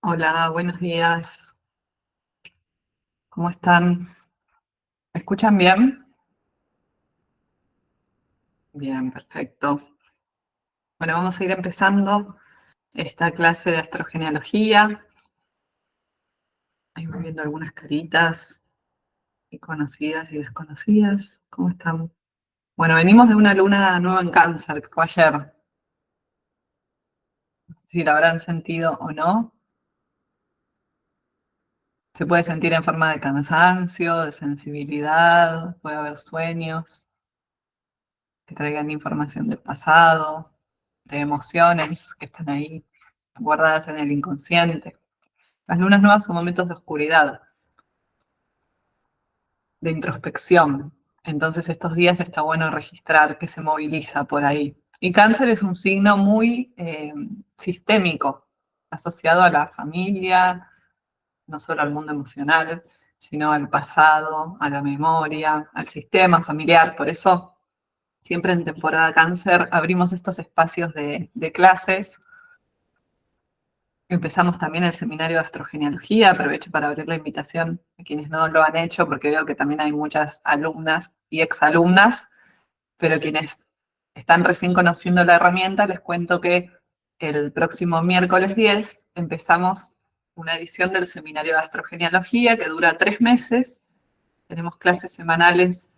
Hola, buenos días. ¿Cómo están? ¿Me escuchan bien? Bien, perfecto. Bueno, vamos a ir empezando esta clase de astrogenealogía. Ahí voy viendo algunas caritas y conocidas y desconocidas. ¿Cómo están? Bueno, venimos de una luna nueva en Cáncer, que fue ayer. No sé si la habrán sentido o no. Se puede sentir en forma de cansancio, de sensibilidad, puede haber sueños que traigan información del pasado, de emociones que están ahí guardadas en el inconsciente. Las lunas nuevas son momentos de oscuridad, de introspección. Entonces estos días está bueno registrar qué se moviliza por ahí. Y Cáncer es un signo muy sistémico, asociado a la familia, no solo al mundo emocional, sino al pasado, a la memoria, al sistema familiar. Por eso siempre en temporada Cáncer abrimos estos espacios de clases. Empezamos también el seminario de astrogenealogía. Aprovecho para abrir la invitación a quienes no lo han hecho, porque veo que también hay muchas alumnas y exalumnas, pero quienes están recién conociendo la herramienta, les cuento que el próximo miércoles 10 empezamos una edición del seminario de astrogenealogía que dura 3 meses. Tenemos clases semanales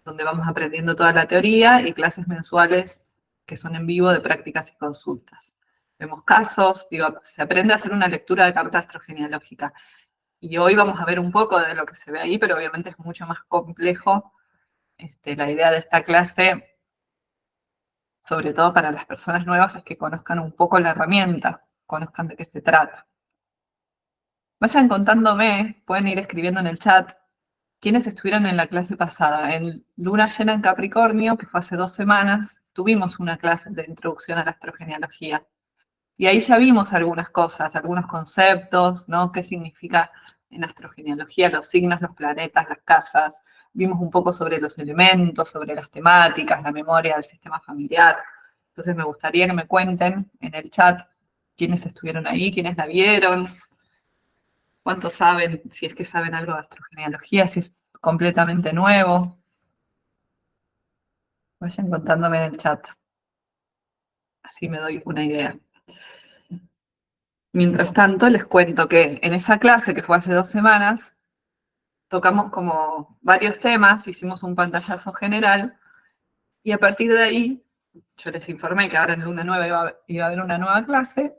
donde vamos aprendiendo toda la teoría y clases mensuales que son en vivo de prácticas y consultas. Vemos casos, se aprende a hacer una lectura de carta astrogenealógica. Y hoy vamos a ver un poco de lo que se ve ahí, pero obviamente es mucho más complejo. La idea de esta clase, sobre todo para las personas nuevas, es que conozcan un poco la herramienta, conozcan de qué se trata. Vayan contándome, pueden ir escribiendo en el chat, quiénes estuvieron en la clase pasada. En Luna Llena en Capricornio, que fue hace 2 semanas, tuvimos una clase de introducción a la astrogenealogía. Y ahí ya vimos algunas cosas, algunos conceptos, ¿no? ¿Qué significa en astrogenealogía los signos, los planetas, las casas? Vimos un poco sobre los elementos, sobre las temáticas, la memoria del sistema familiar. Entonces me gustaría que me cuenten en el chat quiénes estuvieron ahí, quiénes la vieron, cuántos saben, si es que saben algo de astrogenealogía, si es completamente nuevo. Vayan contándome en el chat, así me doy una idea. Mientras tanto, les cuento que en esa clase, que fue hace 2 semanas, tocamos como varios temas, hicimos un pantallazo general, y a partir de ahí, yo les informé que ahora en Luna Nueva iba a haber una nueva clase.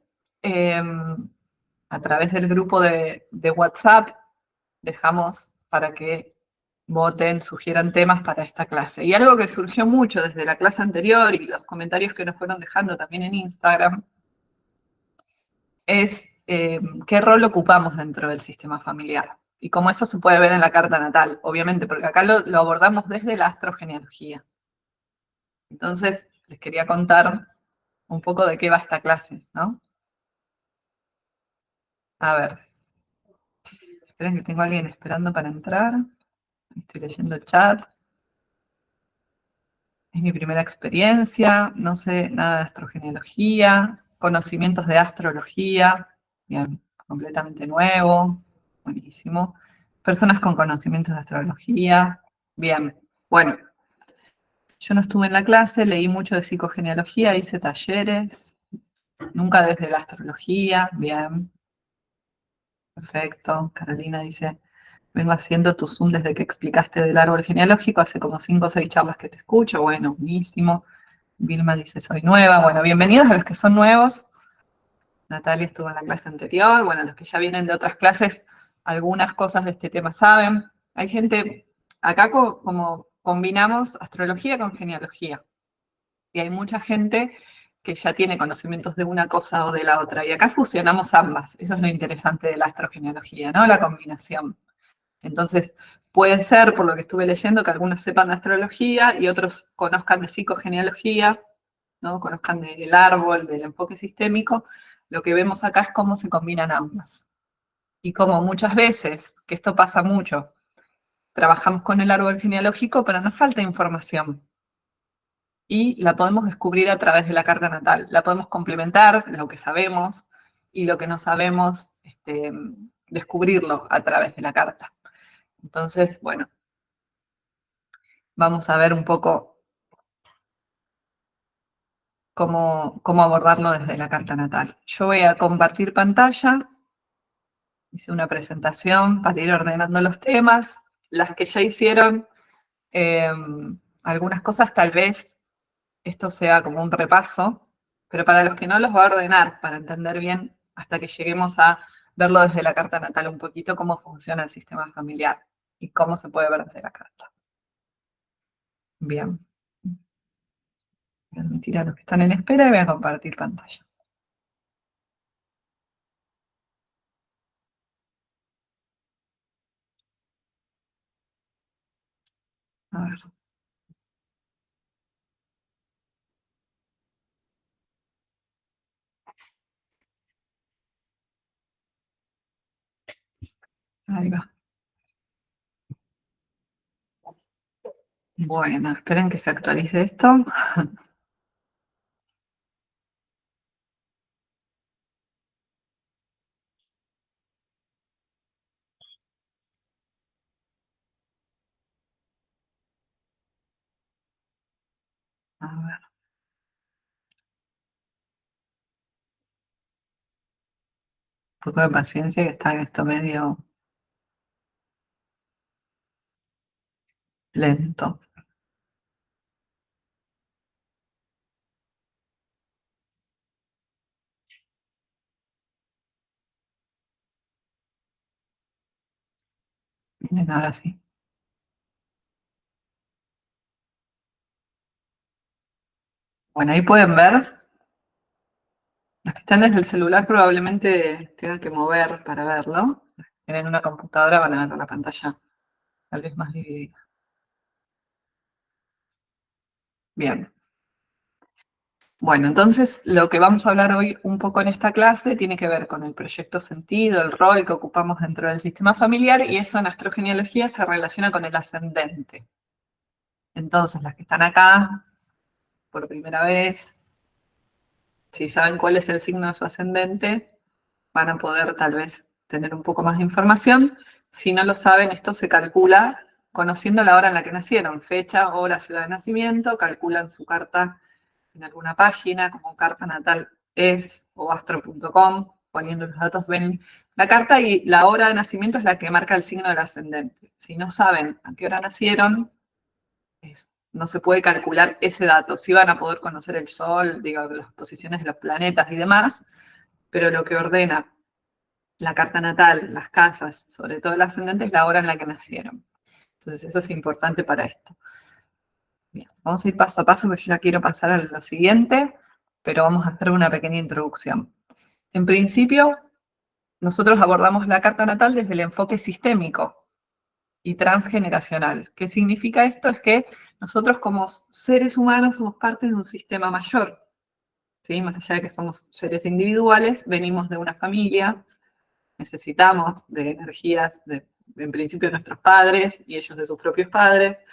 A través del grupo de WhatsApp dejamos para que voten, sugieran temas para esta clase. Y algo que surgió mucho desde la clase anterior y los comentarios que nos fueron dejando también en Instagram es qué rol ocupamos dentro del sistema familiar. Y cómo eso se puede ver en la carta natal, obviamente, porque acá lo abordamos desde la astrogenealogía. Entonces, les quería contar un poco de qué va esta clase, ¿no? A ver, esperen que tengo a alguien esperando para entrar. Estoy leyendo el chat. Es mi primera experiencia, no sé nada de astrogenealogía, conocimientos de astrología, bien, completamente nuevo, buenísimo. Personas con conocimientos de astrología, bien. Bueno, yo no estuve en la clase, leí mucho de psicogenealogía, hice talleres, nunca desde la astrología, bien, perfecto. Carolina dice, vengo haciendo tu Zoom desde que explicaste del árbol genealógico, hace como 5 o 6 charlas que te escucho, bueno, buenísimo. Vilma dice, soy nueva. Bueno, bienvenidos a los que son nuevos. Natalia estuvo en la clase anterior. Bueno, los que ya vienen de otras clases, algunas cosas de este tema saben. Hay gente, acá como combinamos astrología con genealogía. Y hay mucha gente que ya tiene conocimientos de una cosa o de la otra. Y acá fusionamos ambas. Eso es lo interesante de la astrogenealogía, ¿no? La combinación. Entonces, puede ser, por lo que estuve leyendo, que algunos sepan de astrología y otros conozcan de psicogenealogía, ¿no? Conozcan del árbol, del enfoque sistémico. Lo que vemos acá es cómo se combinan ambas. Y como muchas veces, que esto pasa mucho, trabajamos con el árbol genealógico, pero nos falta información. Y la podemos descubrir a través de la carta natal. La podemos complementar, lo que sabemos, y lo que no sabemos, descubrirlo a través de la carta. Entonces, bueno, vamos a ver un poco cómo abordarlo desde la carta natal. Yo voy a compartir pantalla, hice una presentación para ir ordenando los temas, las que ya hicieron, algunas cosas tal vez esto sea como un repaso, pero para los que no los va a ordenar, para entender bien hasta que lleguemos a verlo desde la carta natal un poquito, cómo funciona el sistema familiar y cómo se puede ver desde la carta. Bien. Voy a admitir a los que están en espera y voy a compartir pantalla. A ver. Ahí va. Bueno, esperen que se actualice esto. A ver, un poco de paciencia que está esto medio lento. Miren, ahora sí. Bueno, ahí pueden ver. Los que están desde el celular probablemente tengan que mover para verlo. Los que tienen una computadora van a ver la pantalla tal vez más dividida. Bien. Bueno, entonces lo que vamos a hablar hoy un poco en esta clase tiene que ver con el proyecto sentido, el rol que ocupamos dentro del sistema familiar, y eso en astrogenealogía se relaciona con el ascendente. Entonces, las que están acá por primera vez, si saben cuál es el signo de su ascendente, van a poder tal vez tener un poco más de información. Si no lo saben, esto se calcula conociendo la hora en la que nacieron, fecha, hora, ciudad de nacimiento, calculan su carta en alguna página, como carta natal es o astro.com, poniendo los datos, ven la carta y la hora de nacimiento es la que marca el signo del ascendente. Si no saben a qué hora nacieron, no se puede calcular ese dato. Sí van a poder conocer el sol, digo, las posiciones de los planetas y demás, pero lo que ordena la carta natal, las casas, sobre todo el ascendente, es la hora en la que nacieron. Entonces eso es importante para esto. Bien, vamos a ir paso a paso, porque yo ya quiero pasar a lo siguiente, pero vamos a hacer una pequeña introducción. En principio, nosotros abordamos la carta natal desde el enfoque sistémico y transgeneracional. ¿Qué significa esto? Es que nosotros como seres humanos somos parte de un sistema mayor, ¿sí? Más allá de que somos seres individuales, venimos de una familia, necesitamos de energías, en principio de nuestros padres y ellos de sus propios padres,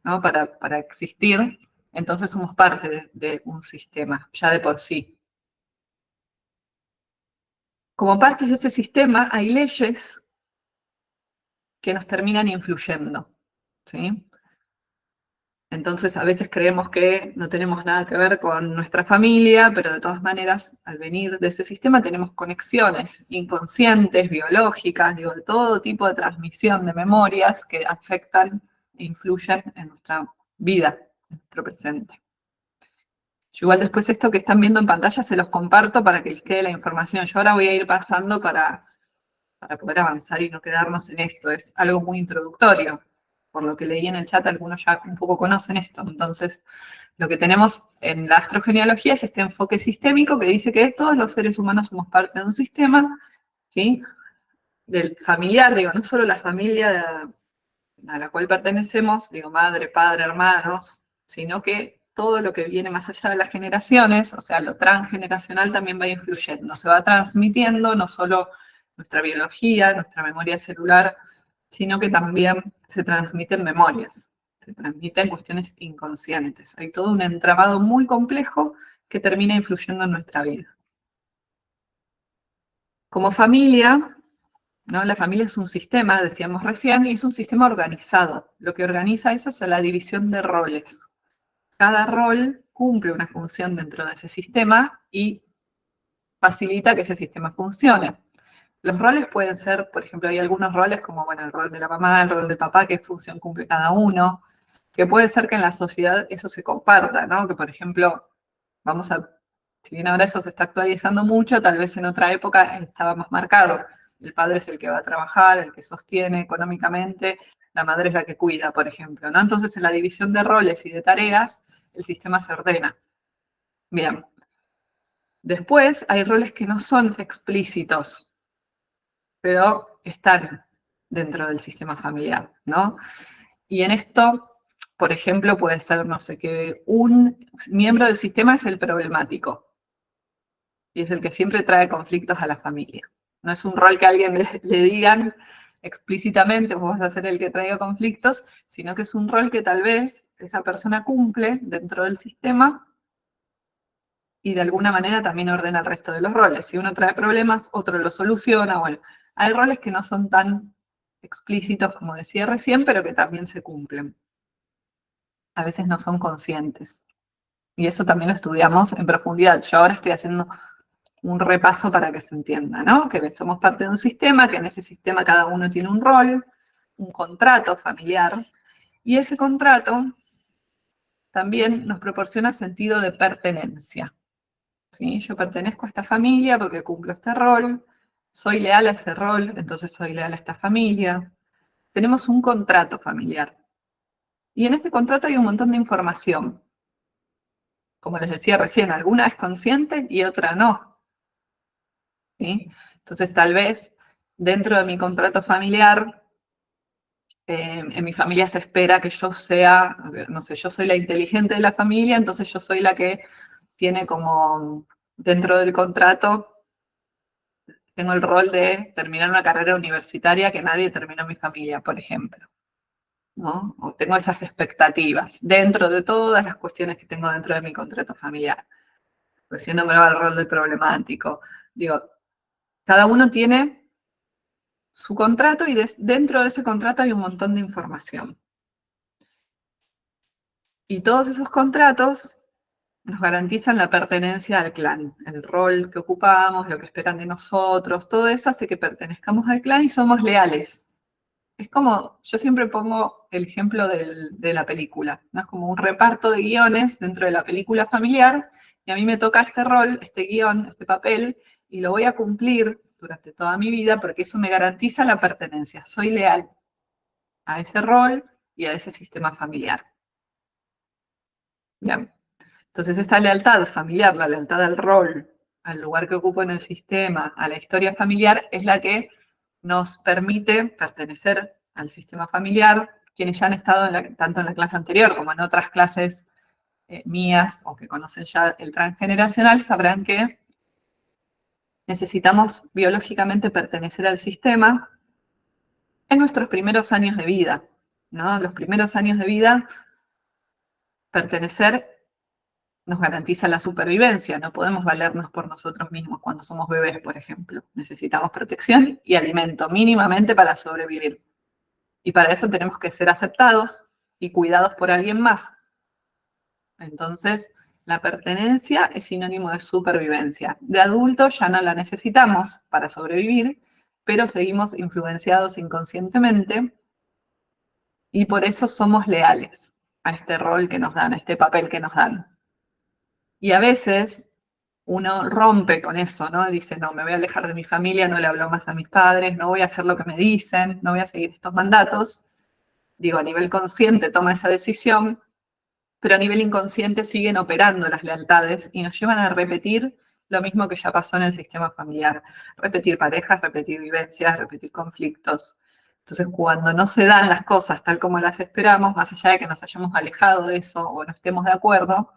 ¿no? Para existir. Entonces somos parte de un sistema, ya de por sí. Como parte de ese sistema hay leyes que nos terminan influyendo, ¿sí? Entonces a veces creemos que no tenemos nada que ver con nuestra familia, pero de todas maneras, al venir de ese sistema tenemos conexiones inconscientes, biológicas, digo, de todo tipo de transmisión de memorias que afectan e influyen en nuestra vida, en nuestro presente. Yo igual después esto que están viendo en pantalla se los comparto para que les quede la información. Yo ahora voy a ir pasando para poder avanzar y no quedarnos en esto. Es algo muy introductorio. Por lo que leí en el chat, algunos ya un poco conocen esto. Entonces, lo que tenemos en la astrogenealogía es este enfoque sistémico que dice que todos los seres humanos somos parte de un sistema, ¿sí? Del familiar, digo, no solo la familia a la cual pertenecemos, digo, madre, padre, hermanos, sino que todo lo que viene más allá de las generaciones, o sea, lo transgeneracional también va influyendo, se va transmitiendo no solo nuestra biología, nuestra memoria celular, sino que también se transmiten memorias, se transmiten cuestiones inconscientes. Hay todo un entramado muy complejo que termina influyendo en nuestra vida. Como familia, ¿no? La familia es un sistema, decíamos recién, y es un sistema organizado. Lo que organiza eso es la división de roles. Cada rol cumple una función dentro de ese sistema y facilita que ese sistema funcione. Los roles pueden ser, por ejemplo, hay algunos roles como, bueno, el rol de la mamá, el rol del papá, qué función cumple cada uno, que puede ser que en la sociedad eso se comparta, ¿no? Que, por ejemplo, si bien ahora eso se está actualizando mucho, tal vez en otra época estaba más marcado. El padre es el que va a trabajar, el que sostiene económicamente, la madre es la que cuida, por ejemplo, ¿no? Entonces, en la división de roles y de tareas, el sistema se ordena. Bien. Después, hay roles que no son explícitos, pero están dentro del sistema familiar, ¿no? Y en esto, por ejemplo, puede ser, no sé, que un miembro del sistema es el problemático y es el que siempre trae conflictos a la familia. No es un rol que a alguien le digan explícitamente, vos vas a ser el que traiga conflictos, sino que es un rol que tal vez esa persona cumple dentro del sistema y de alguna manera también ordena el resto de los roles. Si uno trae problemas, otro los soluciona. Bueno, hay roles que no son tan explícitos como decía recién, pero que también se cumplen. A veces no son conscientes. Y eso también lo estudiamos en profundidad. Yo ahora estoy haciendo un repaso para que se entienda, ¿no? Que somos parte de un sistema, que en ese sistema cada uno tiene un rol, un contrato familiar, y ese contrato también nos proporciona sentido de pertenencia. ¿Sí? Yo pertenezco a esta familia porque cumplo este rol, soy leal a ese rol, entonces soy leal a esta familia. Tenemos un contrato familiar. Y en ese contrato hay un montón de información. Como les decía recién, alguna es consciente y otra no. ¿Sí? Entonces, tal vez dentro de mi contrato familiar, en mi familia se espera que yo sea, no sé, yo soy la inteligente de la familia, entonces yo soy la que tiene como dentro del contrato, tengo el rol de terminar una carrera universitaria que nadie terminó en mi familia, por ejemplo. ¿No? O tengo esas expectativas dentro de todas las cuestiones que tengo dentro de mi contrato familiar. Recién nombraba el rol del problemático. Digo, cada uno tiene su contrato y dentro de ese contrato hay un montón de información. Y todos esos contratos nos garantizan la pertenencia al clan, el rol que ocupamos, lo que esperan de nosotros, todo eso hace que pertenezcamos al clan y somos leales. Es como, yo siempre pongo el ejemplo de la película, ¿no? Es como un reparto de guiones dentro de la película familiar, y a mí me toca este rol, este guión, este papel, y lo voy a cumplir durante toda mi vida porque eso me garantiza la pertenencia. Soy leal a ese rol y a ese sistema familiar. Bien. Entonces, esta lealtad familiar, la lealtad al rol, al lugar que ocupo en el sistema, a la historia familiar, es la que nos permite pertenecer al sistema familiar. Quienes ya han estado tanto en la clase anterior como en otras clases mías o que conocen ya el transgeneracional, sabrán que necesitamos biológicamente pertenecer al sistema en nuestros primeros años de vida, ¿no? Los primeros años de vida, pertenecer nos garantiza la supervivencia. No podemos valernos por nosotros mismos cuando somos bebés, por ejemplo. Necesitamos protección y alimento mínimamente para sobrevivir. Y para eso tenemos que ser aceptados y cuidados por alguien más. Entonces, la pertenencia es sinónimo de supervivencia. De adulto ya no la necesitamos para sobrevivir, pero seguimos influenciados inconscientemente y por eso somos leales a este rol que nos dan, a este papel que nos dan. Y a veces uno rompe con eso, ¿no? Dice, no, me voy a alejar de mi familia, no le hablo más a mis padres, no voy a hacer lo que me dicen, no voy a seguir estos mandatos. Digo, a nivel consciente toma esa decisión, pero a nivel inconsciente siguen operando las lealtades y nos llevan a repetir lo mismo que ya pasó en el sistema familiar. Repetir parejas, repetir vivencias, repetir conflictos. Entonces, cuando no se dan las cosas tal como las esperamos, más allá de que nos hayamos alejado de eso o no estemos de acuerdo,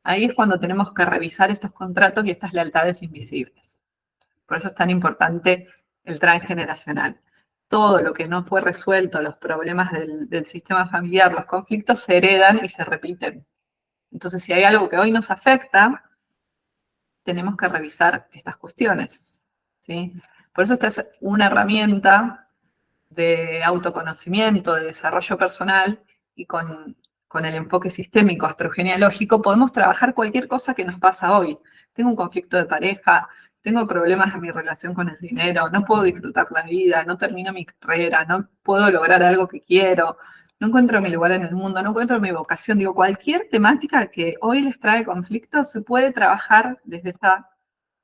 ahí es cuando tenemos que revisar estos contratos y estas lealtades invisibles. Por eso es tan importante el transgeneracional. Todo lo que no fue resuelto, los problemas del sistema familiar, los conflictos se heredan y se repiten. Entonces, si hay algo que hoy nos afecta, tenemos que revisar estas cuestiones, ¿sí? Por eso esta es una herramienta de autoconocimiento, de desarrollo personal, y con el enfoque sistémico astrogenealógico podemos trabajar cualquier cosa que nos pasa hoy. Tengo un conflicto de pareja, tengo problemas en mi relación con el dinero, no puedo disfrutar la vida, no termino mi carrera, no puedo lograr algo que quiero, no encuentro mi lugar en el mundo, no encuentro mi vocación. Digo, cualquier temática que hoy les trae conflicto se puede trabajar desde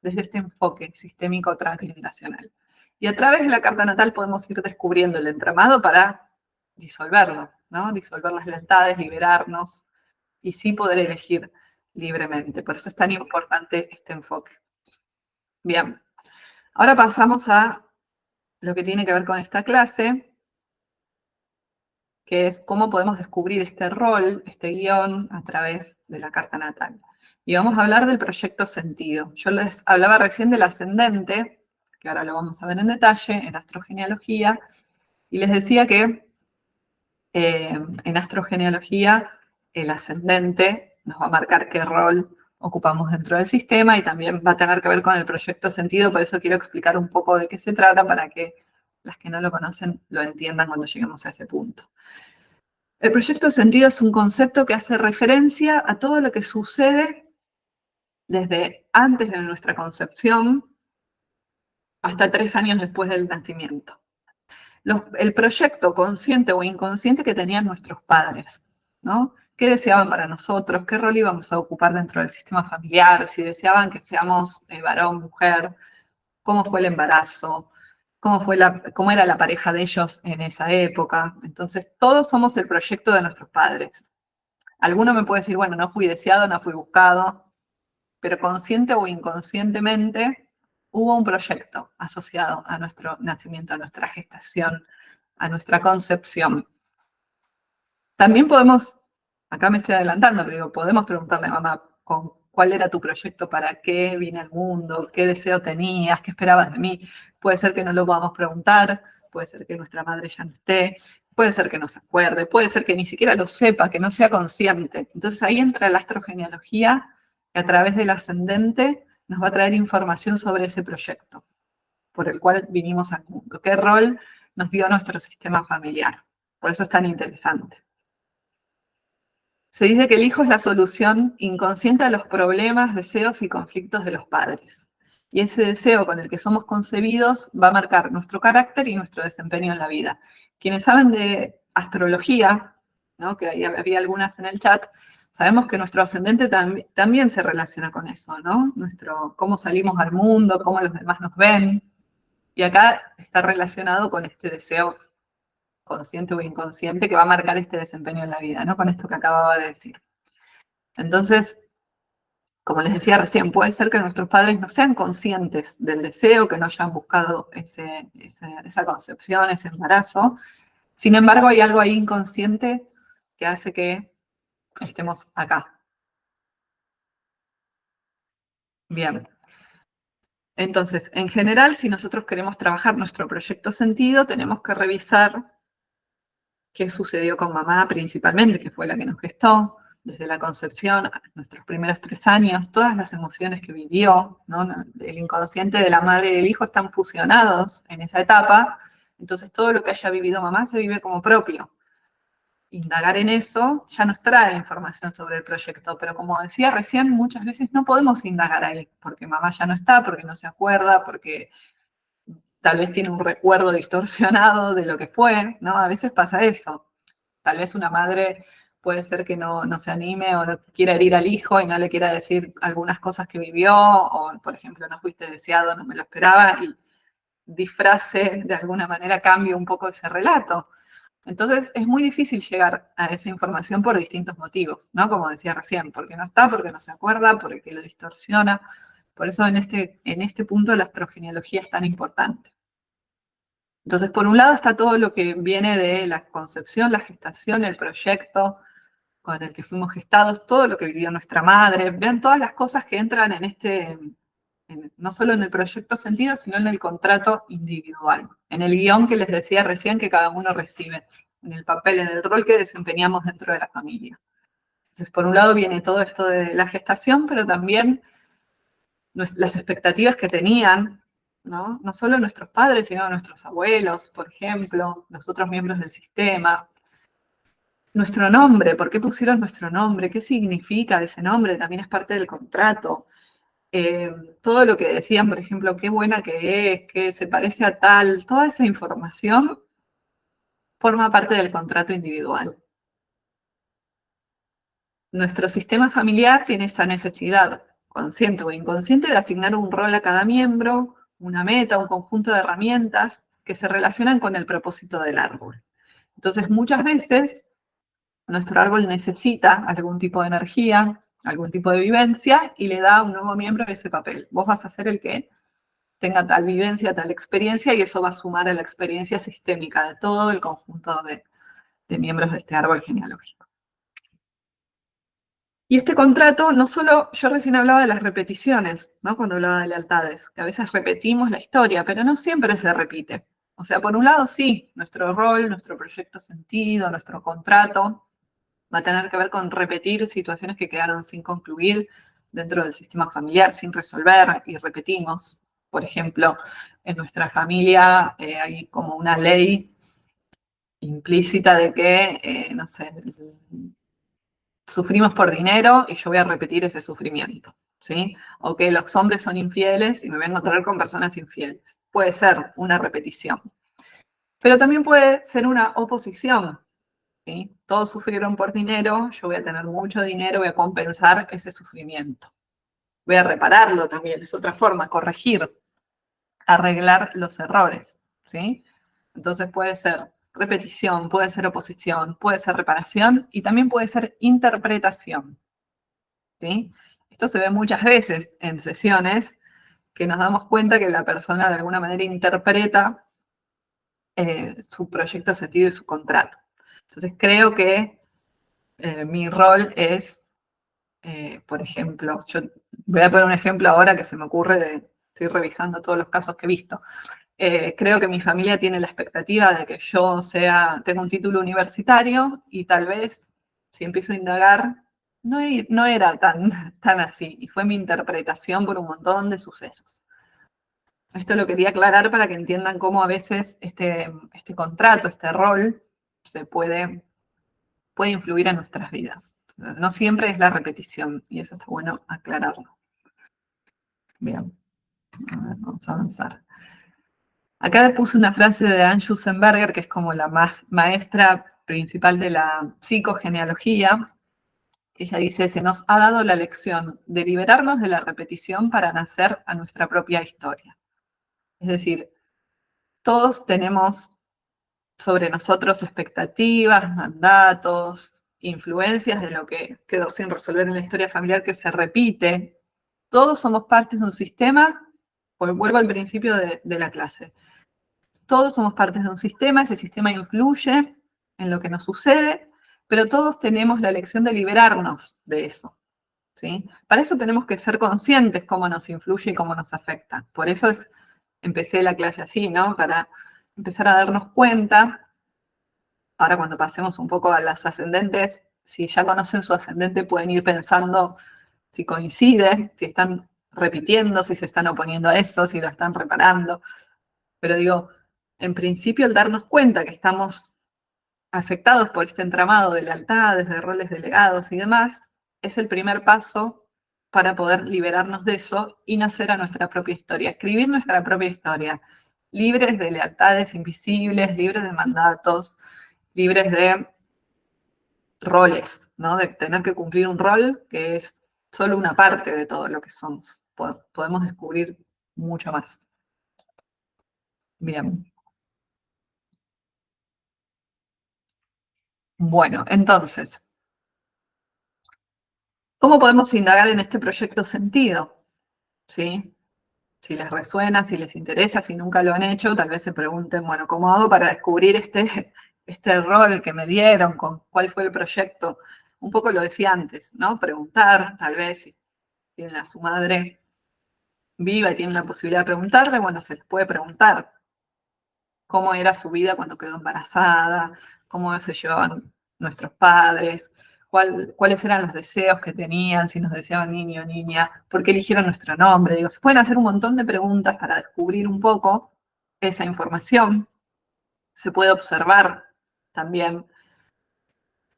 este enfoque sistémico transgeneracional. Y a través de la carta natal podemos ir descubriendo el entramado para disolverlo, ¿no? Disolver las lealtades, liberarnos y sí poder elegir libremente. Por eso es tan importante este enfoque. Bien, ahora pasamos a lo que tiene que ver con esta clase, que es cómo podemos descubrir este rol, este guión, a través de la carta natal. Y vamos a hablar del proyecto sentido. Yo les hablaba recién del ascendente, que ahora lo vamos a ver en detalle, en astrogenealogía, y les decía que en astrogenealogía el ascendente nos va a marcar qué rol ocupamos dentro del sistema y también va a tener que ver con el proyecto sentido, por eso quiero explicar un poco de qué se trata para que las que no lo conocen lo entiendan cuando lleguemos a ese punto. El proyecto sentido es un concepto que hace referencia a todo lo que sucede desde antes de nuestra concepción hasta 3 años después del nacimiento. El proyecto consciente o inconsciente que tenían nuestros padres, ¿no? ¿Qué deseaban para nosotros? ¿Qué rol íbamos a ocupar dentro del sistema familiar? Si deseaban que seamos varón, mujer, cómo fue el embarazo, cómo era la pareja de ellos en esa época. Entonces, todos somos el proyecto de nuestros padres. Alguno me puede decir, bueno, no fui deseado, no fui buscado, pero consciente o inconscientemente hubo un proyecto asociado a nuestro nacimiento, a nuestra gestación, a nuestra concepción. También podemos, acá me estoy adelantando, pero digo, podemos preguntarle a mamá cuál era tu proyecto, para qué vine al mundo, qué deseo tenías, qué esperabas de mí. Puede ser que no lo podamos preguntar, puede ser que nuestra madre ya no esté, puede ser que no se acuerde, puede ser que ni siquiera lo sepa, que no sea consciente. Entonces ahí entra la astrogenealogía, que a través del ascendente nos va a traer información sobre ese proyecto por el cual vinimos al mundo. ¿Qué rol nos dio nuestro sistema familiar? Por eso es tan interesante. Se dice que el hijo es la solución inconsciente a los problemas, deseos y conflictos de los padres. Y ese deseo con el que somos concebidos va a marcar nuestro carácter y nuestro desempeño en la vida. Quienes saben de astrología, ¿no? Que había algunas en el chat, sabemos que nuestro ascendente también se relaciona con eso, ¿no? Cómo salimos al mundo, cómo los demás nos ven. Y acá está relacionado con este deseo consciente o inconsciente que va a marcar este desempeño en la vida, ¿no? Con esto que acababa de decir. Entonces, como les decía recién, puede ser que nuestros padres no sean conscientes del deseo, que no hayan buscado esa concepción, ese embarazo. Sin embargo, hay algo ahí inconsciente que hace que estemos acá. Bien. Entonces, en general, si nosotros queremos trabajar nuestro proyecto sentido, tenemos que revisar qué sucedió con mamá principalmente, que fue la que nos gestó, desde la concepción, nuestros primeros 3 años, todas las emociones que vivió, ¿no? El inconsciente de la madre y del hijo están fusionados en esa etapa, entonces todo lo que haya vivido mamá se vive como propio. Indagar en eso ya nos trae información sobre el proyecto, pero como decía recién, muchas veces no podemos indagar ahí, porque mamá ya no está, porque no se acuerda, porque tal vez tiene un recuerdo distorsionado de lo que fue, ¿no? A veces pasa eso. Tal vez una madre puede ser que no se anime o no quiera herir al hijo y no le quiera decir algunas cosas que vivió, o por ejemplo, no fuiste deseado, no me lo esperaba, y disfrace de alguna manera, cambie un poco ese relato. Entonces es muy difícil llegar a esa información por distintos motivos, ¿no? Como decía recién, porque no está, porque no se acuerda, porque lo distorsiona. Por eso en este punto la astrogenealogía es tan importante. Entonces, por un lado está todo lo que viene de la concepción, la gestación, el proyecto con el que fuimos gestados, todo lo que vivió nuestra madre. Vean todas las cosas que entran no solo en el proyecto sentido, sino en el contrato individual, en el guión que les decía recién que cada uno recibe, en el papel, en el rol que desempeñamos dentro de la familia. Entonces, por un lado viene todo esto de la gestación, pero también las expectativas que tenían ¿no? No solo nuestros padres, sino nuestros abuelos, por ejemplo, los otros miembros del sistema. Nuestro nombre, ¿por qué pusieron nuestro nombre? ¿Qué significa ese nombre? También es parte del contrato. Todo lo que decían, por ejemplo, qué buena que es, que se parece a tal, toda esa información forma parte del contrato individual. Nuestro sistema familiar tiene esa necesidad, consciente o inconsciente, de asignar un rol a cada miembro, una meta, un conjunto de herramientas que se relacionan con el propósito del árbol. Entonces, muchas veces, nuestro árbol necesita algún tipo de energía, algún tipo de vivencia, y le da a un nuevo miembro ese papel. Vos vas a ser el que tenga tal vivencia, tal experiencia, y eso va a sumar a la experiencia sistémica de todo el conjunto de miembros de este árbol genealógico. Y este contrato, no solo, yo recién hablaba de las repeticiones, ¿no? Cuando hablaba de lealtades, que a veces repetimos la historia, pero no siempre se repite. O sea, por un lado, sí, nuestro rol, nuestro proyecto sentido, nuestro contrato, va a tener que ver con repetir situaciones que quedaron sin concluir dentro del sistema familiar, sin resolver, y repetimos. Por ejemplo, en nuestra familia hay como una ley implícita de que, no sé, sufrimos por dinero y yo voy a repetir ese sufrimiento, ¿sí? O que los hombres son infieles y me voy a encontrar con personas infieles. Puede ser una repetición. Pero también puede ser una oposición, ¿sí? Todos sufrieron por dinero, yo voy a tener mucho dinero, voy a compensar ese sufrimiento. Voy a repararlo también, es otra forma, corregir, arreglar los errores, ¿sí? Entonces puede ser repetición, puede ser oposición, puede ser reparación y también puede ser interpretación, ¿sí? Esto se ve muchas veces en sesiones que nos damos cuenta que la persona de alguna manera interpreta su proyecto sentido y su contrato. Entonces creo que mi rol es, por ejemplo, yo voy a poner un ejemplo ahora que se me ocurre estoy revisando todos los casos que he visto. Creo que mi familia tiene la expectativa de que yo tenga un título universitario y tal vez, si empiezo a indagar, no era tan así, y fue mi interpretación por un montón de sucesos. Esto lo quería aclarar para que entiendan cómo a veces este contrato, este rol, puede influir en nuestras vidas. No siempre es la repetición, y eso está bueno aclararlo. Bien, a ver, vamos a avanzar. Acá puse una frase de Anne Schussenberger, que es como la maestra principal de la psicogenealogía. Ella dice, se nos ha dado la lección de liberarnos de la repetición para nacer a nuestra propia historia. Es decir, todos tenemos sobre nosotros expectativas, mandatos, influencias de lo que quedó sin resolver en la historia familiar que se repite. Todos somos partes de un sistema, pues vuelvo al principio de la clase. Todos somos partes de un sistema, ese sistema influye en lo que nos sucede, pero todos tenemos la elección de liberarnos de eso, ¿sí? Para eso tenemos que ser conscientes cómo nos influye y cómo nos afecta. Por eso empecé la clase así, ¿no? Para empezar a darnos cuenta. Ahora cuando pasemos un poco a las ascendentes, si ya conocen su ascendente pueden ir pensando si coincide, si están repitiendo, si se están oponiendo a eso, si lo están reparando. Pero digo, en principio el darnos cuenta que estamos afectados por este entramado de lealtades, de roles delegados y demás, es el primer paso para poder liberarnos de eso y nacer a nuestra propia historia, escribir nuestra propia historia, libres de lealtades invisibles, libres de mandatos, libres de roles, ¿no? De tener que cumplir un rol que es solo una parte de todo lo que somos. Podemos descubrir mucho más. Bien. Bueno, entonces, ¿cómo podemos indagar en este proyecto sentido? ¿Sí? Si les resuena, si les interesa, si nunca lo han hecho, tal vez se pregunten, bueno, ¿cómo hago para descubrir este rol que me dieron? ¿Cuál fue el proyecto? Un poco lo decía antes, ¿no? Preguntar, tal vez, si tienen a su madre viva y tienen la posibilidad de preguntarle, bueno, se les puede preguntar cómo era su vida cuando quedó embarazada, cómo se llevaban nuestros padres, cuáles eran los deseos que tenían, si nos deseaban niño o niña, por qué eligieron nuestro nombre. Digo, se pueden hacer un montón de preguntas para descubrir un poco esa información. Se puede observar también.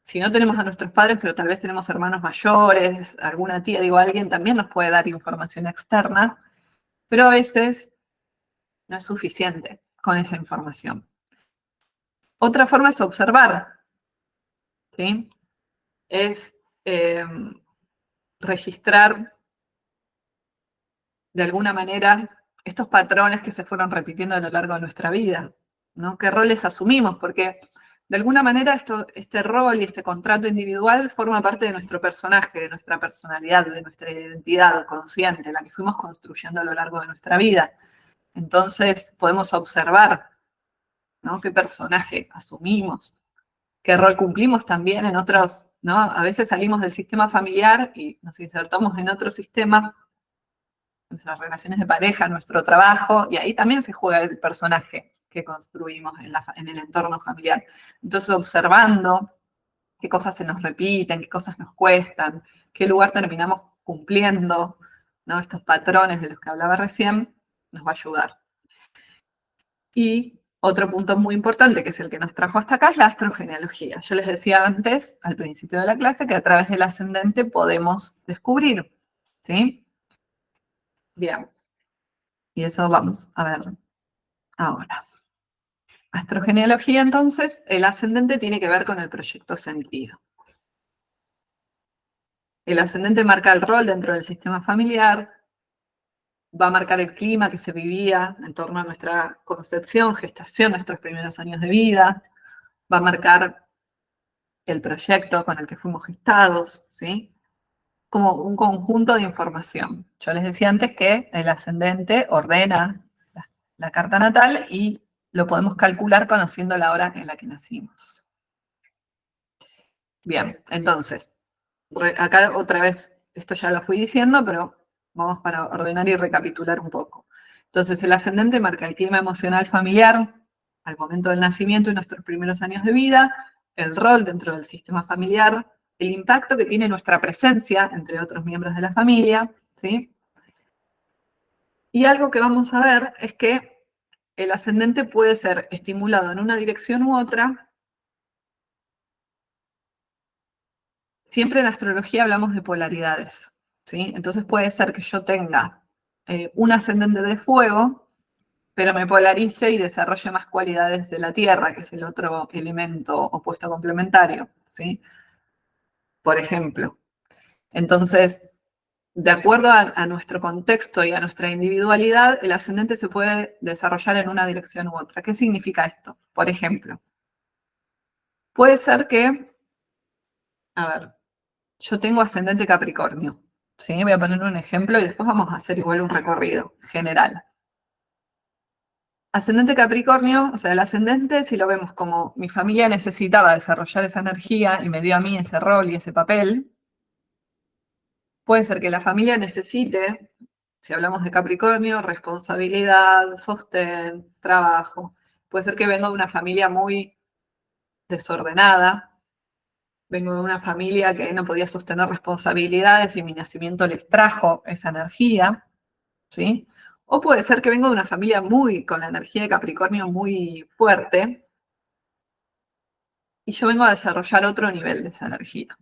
Si no tenemos a nuestros padres, pero tal vez tenemos hermanos mayores, alguna tía, digo, alguien también nos puede dar información externa, pero a veces no es suficiente con esa información. Otra forma es observar, ¿sí? Es registrar de alguna manera estos patrones que se fueron repitiendo a lo largo de nuestra vida, ¿no? ¿Qué roles asumimos? Porque de alguna manera este rol y este contrato individual forma parte de nuestro personaje, de nuestra personalidad, de nuestra identidad consciente, la que fuimos construyendo a lo largo de nuestra vida. Entonces podemos observar, ¿no? ¿Qué personaje asumimos? ¿Qué rol cumplimos también en otros, ¿no? A veces salimos del sistema familiar y nos insertamos en otro sistema, nuestras relaciones de pareja, nuestro trabajo, y ahí también se juega el personaje que construimos en el entorno familiar. Entonces, observando qué cosas se nos repiten, qué cosas nos cuestan, qué lugar terminamos cumpliendo, ¿no? Estos patrones de los que hablaba recién, nos va a ayudar. Y otro punto muy importante, que es el que nos trajo hasta acá, es la astrogenealogía. Yo les decía antes, al principio de la clase, que a través del ascendente podemos descubrir, ¿sí? Bien. Y eso vamos a ver ahora. Astrogenealogía, entonces, el ascendente tiene que ver con el proyecto sentido. El ascendente marca el rol dentro del sistema familiar, va a marcar el clima que se vivía en torno a nuestra concepción, gestación, nuestros primeros años de vida, va a marcar el proyecto con el que fuimos gestados, ¿sí? Como un conjunto de información. Yo les decía antes que el ascendente ordena la carta natal y lo podemos calcular conociendo la hora en la que nacimos. Bien, entonces, acá otra vez, esto ya lo fui diciendo, pero vamos para ordenar y recapitular un poco. Entonces, el ascendente marca el clima emocional familiar al momento del nacimiento y nuestros primeros años de vida, el rol dentro del sistema familiar, el impacto que tiene nuestra presencia entre otros miembros de la familia, ¿sí? Y algo que vamos a ver es que el ascendente puede ser estimulado en una dirección u otra. Siempre en astrología hablamos de polaridades, ¿sí? Entonces puede ser que yo tenga un ascendente de fuego, pero me polarice y desarrolle más cualidades de la tierra, que es el otro elemento opuesto complementario, ¿sí? Por ejemplo. Entonces, de acuerdo a nuestro contexto y a nuestra individualidad, el ascendente se puede desarrollar en una dirección u otra. ¿Qué significa esto? Por ejemplo, puede ser que, a ver, yo tengo ascendente Capricornio, ¿sí? Voy a poner un ejemplo y después vamos a hacer igual un recorrido general. Ascendente Capricornio, o sea, el ascendente, si lo vemos como mi familia necesitaba desarrollar esa energía y me dio a mí ese rol y ese papel, puede ser que la familia necesite, si hablamos de Capricornio, responsabilidad, sostén, trabajo. Puede ser que vengo de una familia muy desordenada, vengo de una familia que no podía sostener responsabilidades y mi nacimiento les trajo esa energía, ¿sí? O puede ser que vengo de una familia con la energía de Capricornio muy fuerte y yo vengo a desarrollar otro nivel de esa energía.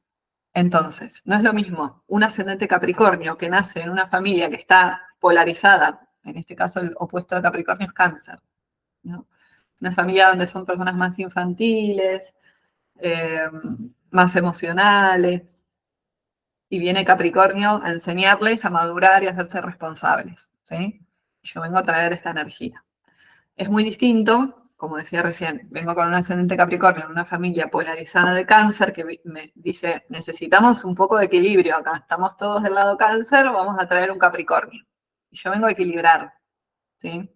Entonces, no es lo mismo un ascendente Capricornio que nace en una familia que está polarizada, en este caso el opuesto de Capricornio es Cáncer, ¿no? Una familia donde son personas más infantiles, más emocionales, y viene Capricornio a enseñarles a madurar y a hacerse responsables, ¿sí? Yo vengo a traer esta energía. Es muy distinto, como decía recién, vengo con un ascendente Capricornio en una familia polarizada de Cáncer que me dice, necesitamos un poco de equilibrio acá, estamos todos del lado Cáncer, vamos a traer un Capricornio. Y yo vengo a equilibrar, ¿sí?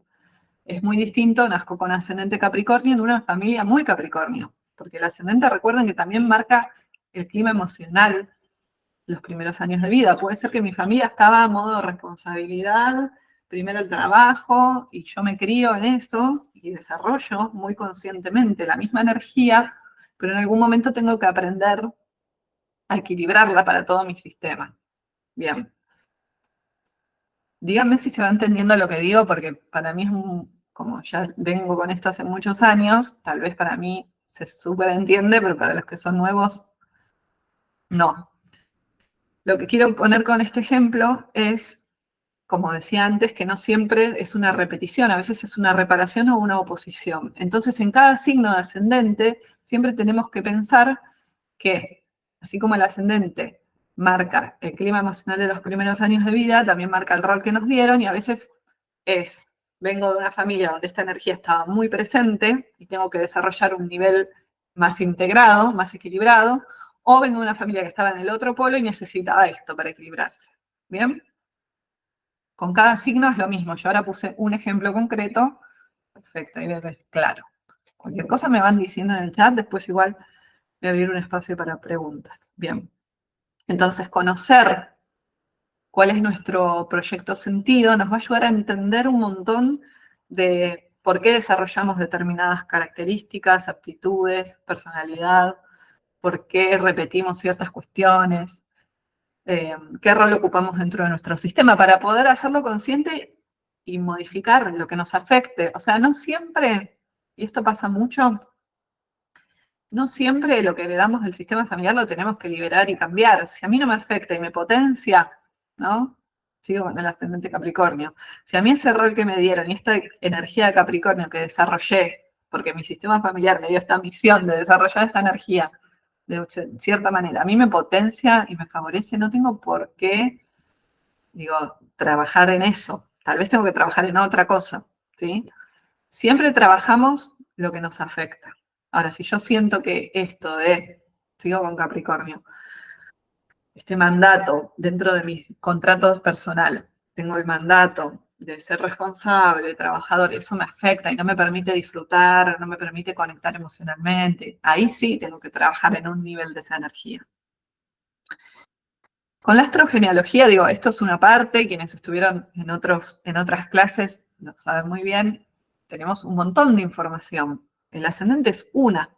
Es muy distinto, nazco con ascendente Capricornio en una familia muy Capricornio, porque el ascendente, recuerden que también marca el clima emocional los primeros años de vida. Puede ser que mi familia estaba a modo de responsabilidad, primero el trabajo, y yo me crío en eso y desarrollo muy conscientemente la misma energía, pero en algún momento tengo que aprender a equilibrarla para todo mi sistema. Bien. Díganme si se va entendiendo lo que digo, porque para mí es como ya vengo con esto hace muchos años, tal vez para mí se súper entiende, pero para los que son nuevos, no. Lo que quiero poner con este ejemplo es, como decía antes, que no siempre es una repetición, a veces es una reparación o una oposición. Entonces, en cada signo de ascendente, siempre tenemos que pensar que, así como el ascendente marca el clima emocional de los primeros años de vida, también marca el rol que nos dieron y a veces vengo de una familia donde esta energía estaba muy presente y tengo que desarrollar un nivel más integrado, más equilibrado, o vengo de una familia que estaba en el otro polo y necesitaba esto para equilibrarse. ¿Bien? Con cada signo es lo mismo. Yo ahora puse un ejemplo concreto. Perfecto, ahí veo que es claro. Cualquier cosa me van diciendo en el chat, después igual voy a abrir un espacio para preguntas. Bien. Entonces, conocer cuál es nuestro proyecto sentido nos va a ayudar a entender un montón de por qué desarrollamos determinadas características, aptitudes, personalidad, por qué repetimos ciertas cuestiones, qué rol ocupamos dentro de nuestro sistema, para poder hacerlo consciente y modificar lo que nos afecte. O sea, no siempre, y esto pasa mucho, no siempre lo que heredamos del sistema familiar lo tenemos que liberar y cambiar. Si a mí no me afecta y me potencia, ¿no? Sigo con el ascendente Capricornio. Si a mí ese rol que me dieron y esta energía de Capricornio que desarrollé, porque mi sistema familiar me dio esta misión de desarrollar esta energía de cierta manera, a mí me potencia y me favorece, no tengo por qué, digo, trabajar en eso. Tal vez tengo que trabajar en otra cosa, ¿sí? Siempre trabajamos lo que nos afecta. Ahora, si yo siento que esto sigo con Capricornio, este mandato dentro de mi contrato personal, tengo el mandato de ser responsable, trabajador, eso me afecta y no me permite disfrutar, no me permite conectar emocionalmente, ahí sí tengo que trabajar en un nivel de esa energía. Con la astrogenealogía, digo, esto es una parte, quienes estuvieron en otras clases lo saben muy bien, tenemos un montón de información. El ascendente es una,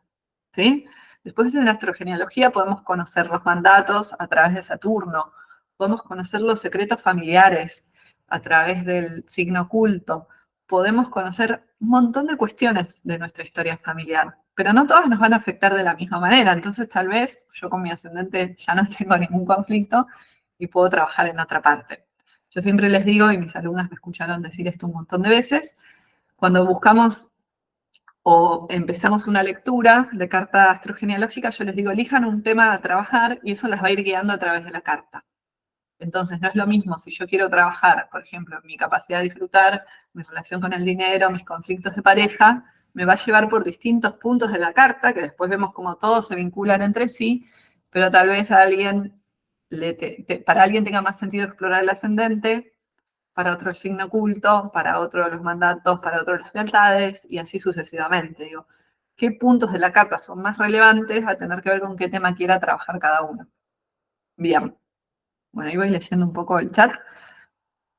¿sí? Después de la astrogenealogía podemos conocer los mandatos a través de Saturno, podemos conocer los secretos familiares a través del signo oculto, podemos conocer un montón de cuestiones de nuestra historia familiar, pero no todas nos van a afectar de la misma manera. Entonces, tal vez yo con mi ascendente ya no tengo ningún conflicto y puedo trabajar en otra parte. Yo siempre les digo, y mis alumnas me escucharon decir esto un montón de veces, cuando buscamos o empezamos una lectura de carta astrogenealógica, yo les digo, elijan un tema a trabajar y eso las va a ir guiando a través de la carta. Entonces, no es lo mismo si yo quiero trabajar, por ejemplo, mi capacidad de disfrutar, mi relación con el dinero, mis conflictos de pareja, me va a llevar por distintos puntos de la carta, que después vemos cómo todos se vinculan entre sí, pero tal vez a alguien, para alguien tenga más sentido explorar el ascendente, para otro el signo oculto, para otro los mandatos, para otro las lealtades, y así sucesivamente. Digo, ¿qué puntos de la carta son más relevantes? Va a tener que ver con qué tema quiera trabajar cada uno. Bien. Bueno, ahí voy leyendo un poco el chat.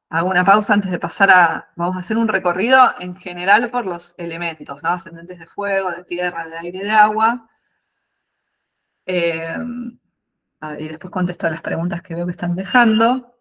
Hago una pausa antes de pasar vamos a hacer un recorrido en general por los elementos, ¿no? Ascendentes de fuego, de tierra, de aire, de agua. Y después contesto a las preguntas que veo que están dejando.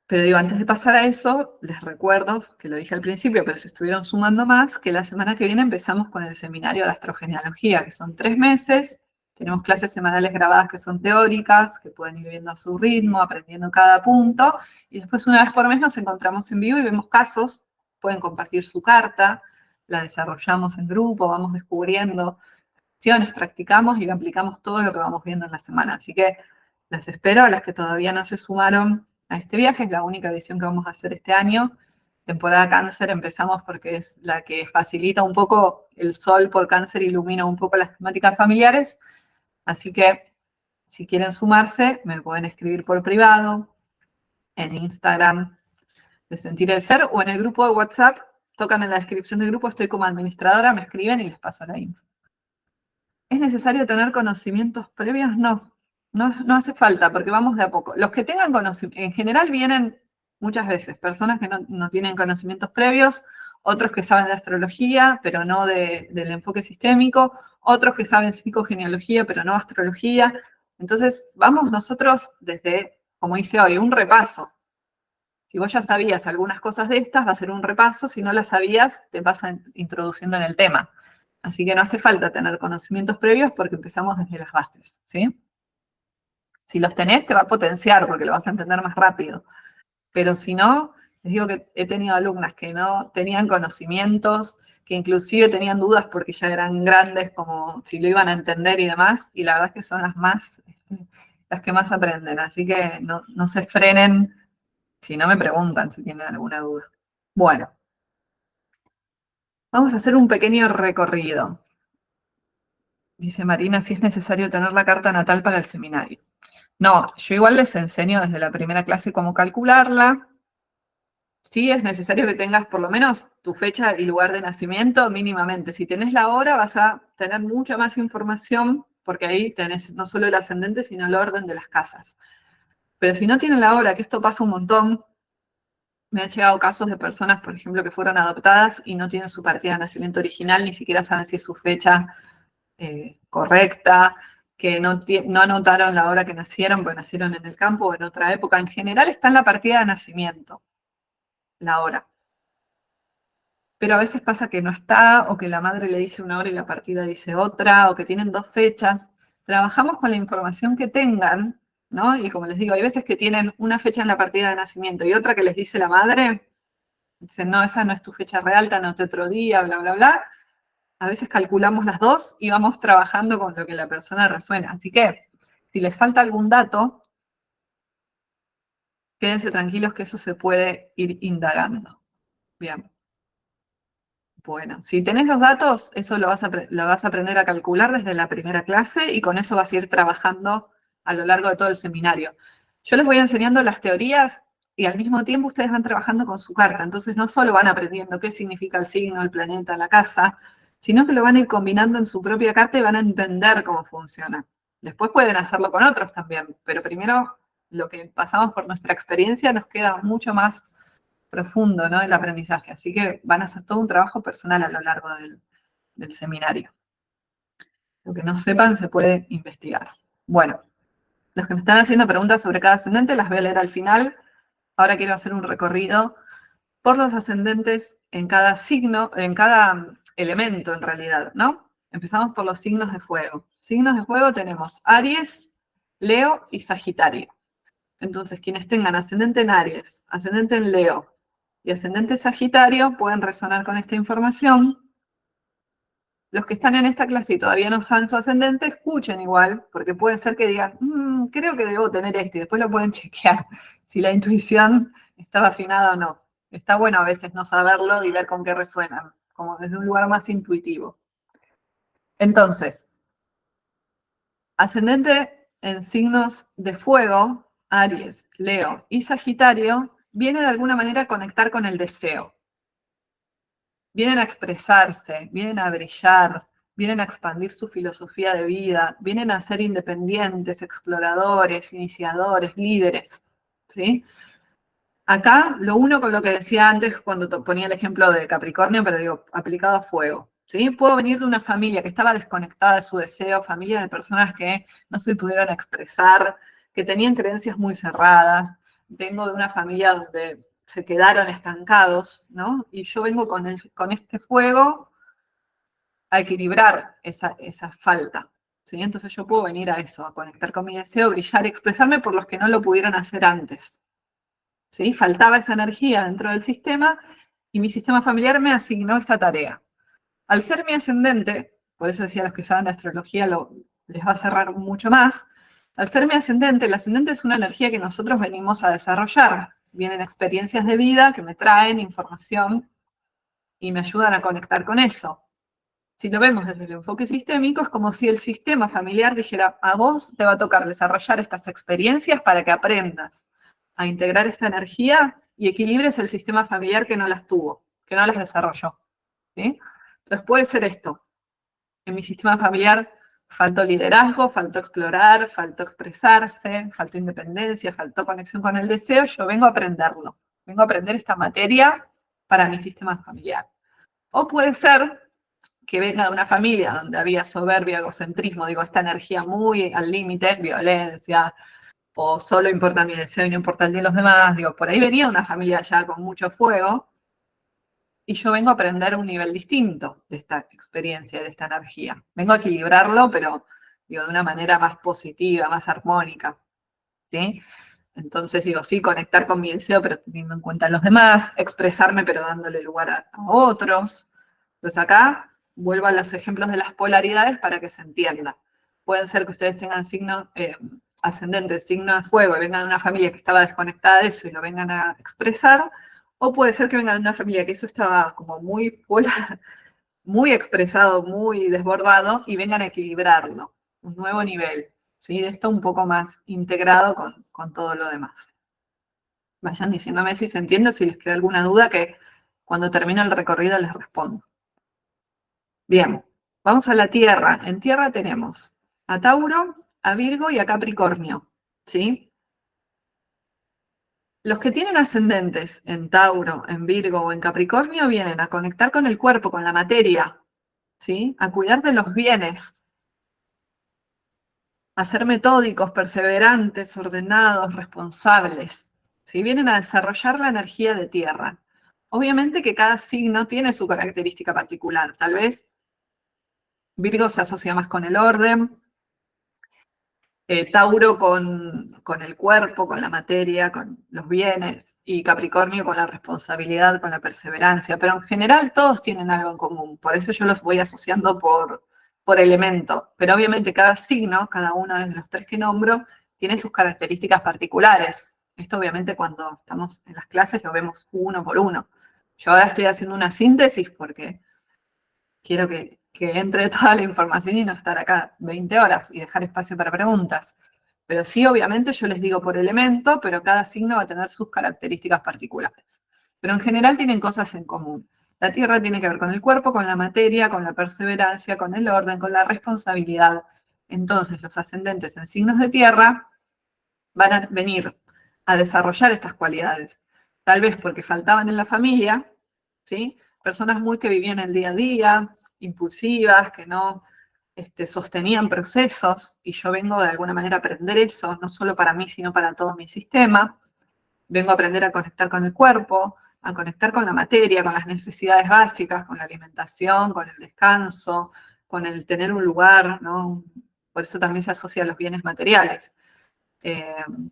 Pero digo, antes de pasar a eso, les recuerdo, que lo dije al principio, pero si estuvieron sumando más, que la semana que viene empezamos con el seminario de astrogenealogía, que son 3 meses. Tenemos clases semanales grabadas que son teóricas, que pueden ir viendo a su ritmo, aprendiendo cada punto. Y después una vez por mes nos encontramos en vivo y vemos casos. Pueden compartir su carta, la desarrollamos en grupo, vamos descubriendo cuestiones, practicamos y aplicamos todo lo que vamos viendo en la semana. Así que las espero, a las que todavía no se sumaron a este viaje, es la única edición que vamos a hacer este año. Temporada Cáncer empezamos porque es la que facilita un poco, el sol por Cáncer ilumina un poco las temáticas familiares, así que si quieren sumarse, me pueden escribir por privado, en Instagram, de Sentir el Ser, o en el grupo de WhatsApp, tocan en la descripción del grupo, estoy como administradora, me escriben y les paso la info. ¿Es necesario tener conocimientos previos? No, no hace falta, porque vamos de a poco. Los que tengan conocimiento, en general vienen muchas veces personas que no tienen conocimientos previos, otros que saben de astrología, pero no del enfoque sistémico, otros que saben psicogenealogía, pero no astrología. Entonces, vamos nosotros desde, como hice hoy, un repaso. Si vos ya sabías algunas cosas de estas, va a ser un repaso. Si no las sabías, te vas introduciendo en el tema. Así que no hace falta tener conocimientos previos porque empezamos desde las bases, ¿sí? Si los tenés, te va a potenciar porque lo vas a entender más rápido. Pero si no, les digo que he tenido alumnas que no tenían conocimientos, que inclusive tenían dudas porque ya eran grandes, como si lo iban a entender y demás, y la verdad es que son las que más aprenden. Así que no se frenen si no me preguntan si tienen alguna duda. Bueno, vamos a hacer un pequeño recorrido. Dice Marina, si es necesario tener la carta natal para el seminario. No, yo igual les enseño desde la primera clase cómo calcularla. Sí es necesario que tengas por lo menos tu fecha y lugar de nacimiento mínimamente. Si tenés la hora vas a tener mucha más información porque ahí tenés no solo el ascendente, sino el orden de las casas. Pero si no tienen la hora, que esto pasa un montón, me han llegado casos de personas, por ejemplo, que fueron adoptadas y no tienen su partida de nacimiento original, ni siquiera saben si es su fecha correcta, que no anotaron la hora que nacieron, porque nacieron en el campo o en otra época. En general está en la partida de nacimiento, la hora. Pero a veces pasa que no está, o que la madre le dice una hora y la partida dice otra, o que tienen dos fechas. Trabajamos con la información que tengan, ¿no? Y como les digo, hay veces que tienen una fecha en la partida de nacimiento y otra que les dice la madre, dicen, no, esa no es tu fecha real, te anoté otro día, bla, bla, bla. A veces calculamos las dos y vamos trabajando con lo que la persona resuena. Así que, si les falta algún dato, quédense tranquilos que eso se puede ir indagando. Bien. Bueno, si tenés los datos, eso lo vas a aprender a calcular desde la primera clase y con eso vas a ir trabajando a lo largo de todo el seminario. Yo les voy enseñando las teorías y al mismo tiempo ustedes van trabajando con su carta. Entonces no solo van aprendiendo qué significa el signo, el planeta, la casa, sino que lo van a ir combinando en su propia carta y van a entender cómo funciona. Después pueden hacerlo con otros también, pero primero lo que pasamos por nuestra experiencia nos queda mucho más profundo, ¿no? El aprendizaje. Así que van a hacer todo un trabajo personal a lo largo del seminario. Lo que no sepan se puede investigar. Bueno, los que me están haciendo preguntas sobre cada ascendente las voy a leer al final. Ahora quiero hacer un recorrido por los ascendentes en cada signo, en cada elemento en realidad, ¿no? Empezamos por los signos de fuego. Signos de fuego tenemos Aries, Leo y Sagitario. Entonces, quienes tengan ascendente en Aries, ascendente en Leo y ascendente Sagitario pueden resonar con esta información. Los que están en esta clase y todavía no saben su ascendente, escuchen igual, porque puede ser que digan, creo que debo tener este, y después lo pueden chequear si la intuición estaba afinada o no. Está bueno a veces no saberlo y ver con qué resuenan, como desde un lugar más intuitivo. Entonces, ascendente en signos de fuego, Aries, Leo y Sagitario, viene de alguna manera a conectar con el deseo. Vienen a expresarse, vienen a brillar, vienen a expandir su filosofía de vida, vienen a ser independientes, exploradores, iniciadores, líderes, ¿sí? Acá lo uno con lo que decía antes cuando ponía el ejemplo de Capricornio, pero digo, aplicado a fuego, ¿sí? Puedo venir de una familia que estaba desconectada de su deseo, familia de personas que no se pudieron expresar, que tenían creencias muy cerradas. Vengo de una familia donde se quedaron estancados, ¿no? Y yo vengo con este fuego a equilibrar esa falta, ¿sí? Entonces yo puedo venir a eso, a conectar con mi deseo, brillar, expresarme por los que no lo pudieron hacer antes. ¿Sí? Faltaba esa energía dentro del sistema y mi sistema familiar me asignó esta tarea. Al ser mi ascendente, por eso decía a los que saben de astrología les va a cerrar mucho más, al ser mi ascendente, el ascendente es una energía que nosotros venimos a desarrollar. Vienen experiencias de vida que me traen información y me ayudan a conectar con eso. Si lo vemos desde el enfoque sistémico, es como si el sistema familiar dijera, a vos te va a tocar desarrollar estas experiencias para que aprendas a integrar esta energía y equilibres el sistema familiar que no las tuvo, que no las desarrolló. ¿Sí? Entonces puede ser esto. En mi sistema familiar faltó liderazgo, faltó explorar, faltó expresarse, faltó independencia, faltó conexión con el deseo. Yo vengo a aprenderlo. Vengo a aprender esta materia para mi sistema familiar. O puede ser que venga de una familia donde había soberbia, egocentrismo, digo, esta energía muy al límite, violencia, o solo importa mi deseo y no importa el de los demás, digo, por ahí venía una familia ya con mucho fuego, y yo vengo a aprender un nivel distinto de esta experiencia, de esta energía. Vengo a equilibrarlo, pero digo, de una manera más positiva, más armónica, ¿sí? Entonces digo, sí, conectar con mi deseo, pero teniendo en cuenta a los demás, expresarme, pero dándole lugar a otros. Entonces acá vuelvo a los ejemplos de las polaridades para que se entienda. Pueden ser que ustedes tengan signos ascendentes, signo de fuego, y vengan de una familia que estaba desconectada de eso y lo vengan a expresar, o puede ser que vengan de una familia que eso estaba como muy fuera, muy expresado, muy desbordado, y vengan a equilibrarlo, un nuevo nivel, ¿sí? De esto un poco más integrado con todo lo demás. Vayan diciéndome si se entiende, si les queda alguna duda, que cuando termine el recorrido les respondo. Bien, vamos a la Tierra. En Tierra tenemos a Tauro, a Virgo y a Capricornio, ¿sí? Los que tienen ascendentes en Tauro, en Virgo o en Capricornio vienen a conectar con el cuerpo, con la materia, ¿sí? A cuidar de los bienes, a ser metódicos, perseverantes, ordenados, responsables, ¿sí? Vienen a desarrollar la energía de Tierra. Obviamente que cada signo tiene su característica particular. Tal vez Virgo se asocia más con el orden, Tauro con el cuerpo, con la materia, con los bienes, y Capricornio con la responsabilidad, con la perseverancia, pero en general todos tienen algo en común, por eso yo los voy asociando por elemento, pero obviamente cada signo, cada uno de los tres que nombro, tiene sus características particulares. Esto obviamente cuando estamos en las clases lo vemos uno por uno. Yo ahora estoy haciendo una síntesis porque quiero que entre toda la información y no estar acá 20 horas y dejar espacio para preguntas. Pero sí, obviamente yo les digo por elemento, pero cada signo va a tener sus características particulares. Pero en general tienen cosas en común. La Tierra tiene que ver con el cuerpo, con la materia, con la perseverancia, con el orden, con la responsabilidad. Entonces, los ascendentes en signos de Tierra van a venir a desarrollar estas cualidades. Tal vez porque faltaban en la familia, ¿sí? Personas muy que vivían el día a día, impulsivas, que no sostenían procesos, y yo vengo de alguna manera a aprender eso, no solo para mí, sino para todo mi sistema. Vengo a aprender a conectar con el cuerpo, a conectar con la materia, con las necesidades básicas, con la alimentación, con el descanso, con el tener un lugar, ¿no? Por eso también se asocia a los bienes materiales.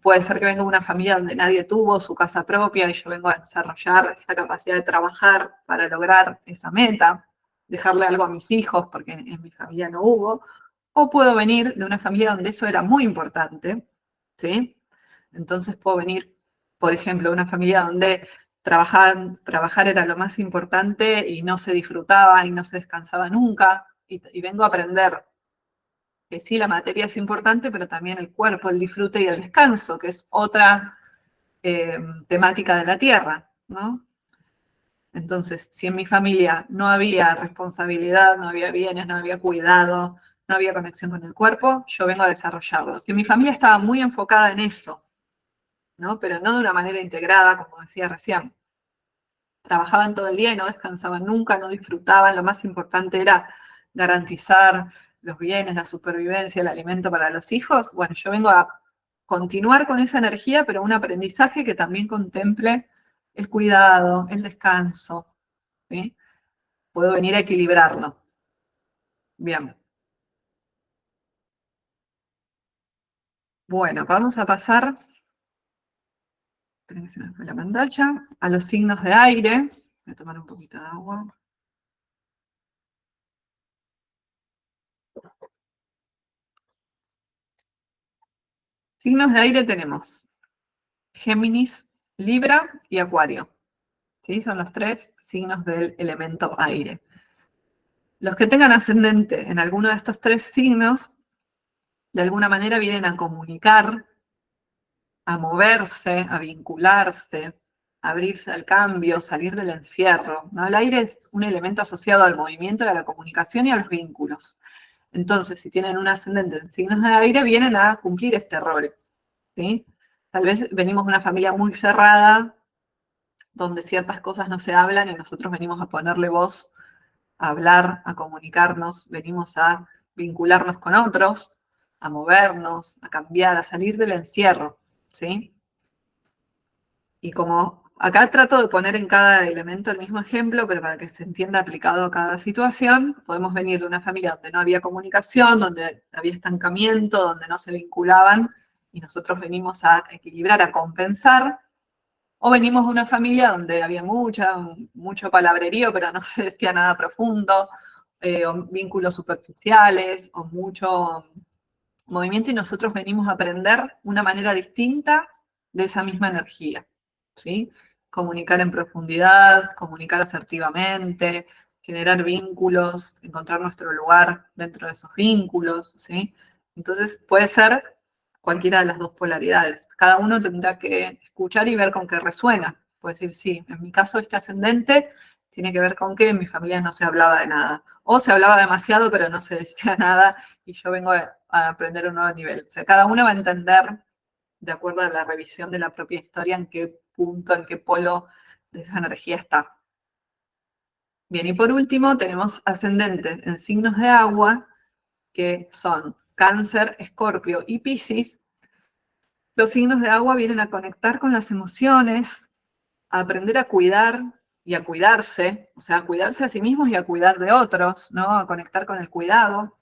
Puede ser que venga de una familia donde nadie tuvo su casa propia y yo vengo a desarrollar esta capacidad de trabajar para lograr esa meta, dejarle algo a mis hijos porque en mi familia no hubo, o puedo venir de una familia donde eso era muy importante, ¿sí? Entonces puedo venir, por ejemplo, de una familia donde trabajar era lo más importante y no se disfrutaba y no se descansaba nunca, y vengo a aprender que sí, la materia es importante, pero también el cuerpo, el disfrute y el descanso, que es otra temática de la Tierra, ¿no? Entonces, si en mi familia no había responsabilidad, no había bienes, no había cuidado, no había conexión con el cuerpo, yo vengo a desarrollarlo. Si mi familia estaba muy enfocada en eso, ¿no? Pero no de una manera integrada, como decía recién, trabajaban todo el día y no descansaban nunca, no disfrutaban, lo más importante era garantizar los bienes, la supervivencia, el alimento para los hijos. Bueno, yo vengo a continuar con esa energía, pero un aprendizaje que también contemple el cuidado, el descanso, ¿sí? Puedo venir a equilibrarlo. Bien. Bueno, vamos a pasar, esperen que se me fue la pantalla, a los signos de aire. Voy a tomar un poquito de agua. Signos de aire tenemos Géminis, Libra y Acuario. ¿Sí? Son los tres signos del elemento aire. Los que tengan ascendente en alguno de estos tres signos, de alguna manera vienen a comunicar, a moverse, a vincularse, a abrirse al cambio, salir del encierro, ¿no? El aire es un elemento asociado al movimiento, a la comunicación y a los vínculos. Entonces, si tienen un ascendente en signos de aire, vienen a cumplir este rol, ¿sí? Tal vez venimos de una familia muy cerrada, donde ciertas cosas no se hablan y nosotros venimos a ponerle voz a hablar, a comunicarnos, venimos a vincularnos con otros, a movernos, a cambiar, a salir del encierro, ¿sí? Y como acá trato de poner en cada elemento el mismo ejemplo, pero para que se entienda aplicado a cada situación, podemos venir de una familia donde no había comunicación, donde había estancamiento, donde no se vinculaban, y nosotros venimos a equilibrar, a compensar, o venimos de una familia donde había mucho palabrerío, pero no se decía nada profundo, o vínculos superficiales, o mucho movimiento, y nosotros venimos a aprender una manera distinta de esa misma energía, ¿sí? Comunicar en profundidad, comunicar asertivamente, generar vínculos, encontrar nuestro lugar dentro de esos vínculos, ¿sí? Entonces puede ser cualquiera de las dos polaridades. Cada uno tendrá que escuchar y ver con qué resuena. Puede decir, sí, en mi caso este ascendente tiene que ver con que en mi familia no se hablaba de nada. O se hablaba demasiado, pero no se decía nada, y yo vengo a aprender un nuevo nivel. O sea, cada uno va a entender, de acuerdo a la revisión de la propia historia, en qué punto, en qué polo de esa energía está. Bien, y por último tenemos ascendentes en signos de agua, que son Cáncer, Escorpio y Piscis. Los signos de agua vienen a conectar con las emociones, a aprender a cuidar y a cuidarse, o sea, a cuidarse a sí mismos y a cuidar de otros, ¿no? A conectar con el cuidado,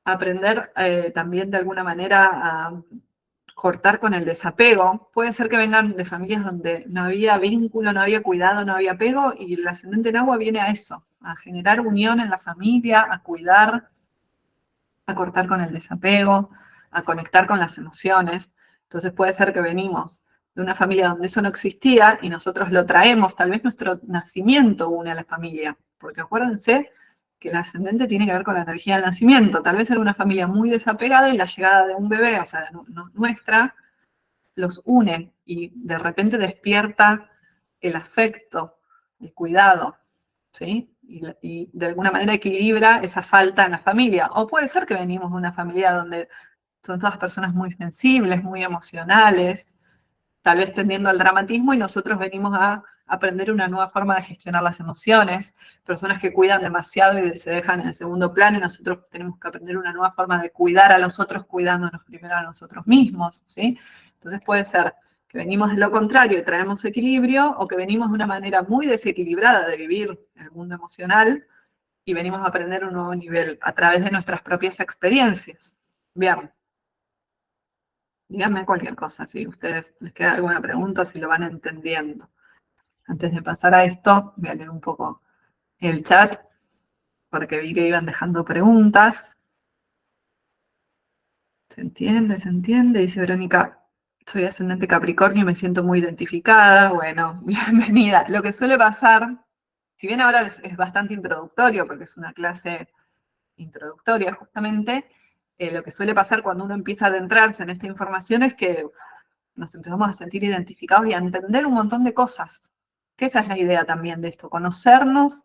a aprender también de alguna manera a cortar con el desapego. Puede ser que vengan de familias donde no había vínculo, no había cuidado, no había apego, y el ascendente en agua viene a eso, a generar unión en la familia, a cuidar, a cortar con el desapego, a conectar con las emociones. Entonces puede ser que venimos de una familia donde eso no existía y nosotros lo traemos, tal vez nuestro nacimiento une a la familia, porque acuérdense que el ascendente tiene que ver con la energía del nacimiento. Tal vez era una familia muy desapegada y la llegada de un bebé, o sea, nuestra, los une y de repente despierta el afecto, el cuidado, ¿sí? Y de alguna manera equilibra esa falta en la familia. O puede ser que venimos de una familia donde son todas personas muy sensibles, muy emocionales, tal vez tendiendo al dramatismo, y nosotros venimos a aprender una nueva forma de gestionar las emociones, personas que cuidan demasiado y se dejan en el segundo plano, y nosotros tenemos que aprender una nueva forma de cuidar a los otros, cuidándonos primero a nosotros mismos, ¿sí? Entonces puede ser que venimos de lo contrario y traemos equilibrio, o que venimos de una manera muy desequilibrada de vivir el mundo emocional y venimos a aprender un nuevo nivel a través de nuestras propias experiencias. Bien. Díganme cualquier cosa, si ustedes les queda alguna pregunta, si lo van entendiendo. Antes de pasar a esto, voy a leer un poco el chat, porque vi que iban dejando preguntas. ¿Se entiende? ¿Se entiende? Dice Verónica, soy ascendente Capricornio y me siento muy identificada. Bueno, bienvenida. Lo que suele pasar, si bien ahora es bastante introductorio, porque es una clase introductoria justamente, lo que suele pasar cuando uno empieza a adentrarse en esta información es que nos empezamos a sentir identificados y a entender un montón de cosas. Que esa es la idea también de esto, conocernos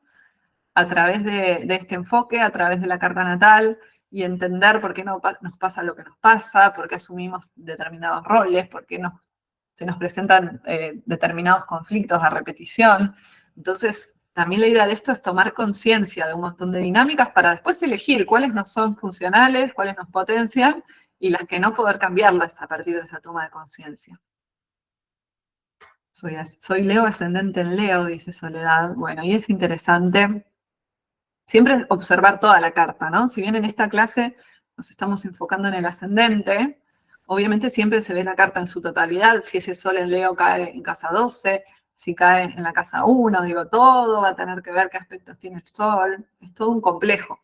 a través de este enfoque, a través de la carta natal, y entender por qué nos pasa lo que nos pasa, por qué asumimos determinados roles, por qué se nos presentan determinados conflictos a repetición. Entonces, también la idea de esto es tomar conciencia de un montón de dinámicas para después elegir cuáles nos son funcionales, cuáles nos potencian, y las que no, poder cambiarlas a partir de esa toma de conciencia. Soy Leo, ascendente en Leo, dice Soledad. Bueno, y es interesante siempre observar toda la carta, ¿no? Si bien en esta clase nos estamos enfocando en el ascendente, obviamente siempre se ve la carta en su totalidad. Si ese sol en Leo cae en casa 12, si cae en la casa 1, digo, todo va a tener que ver qué aspectos tiene el sol. Es todo un complejo.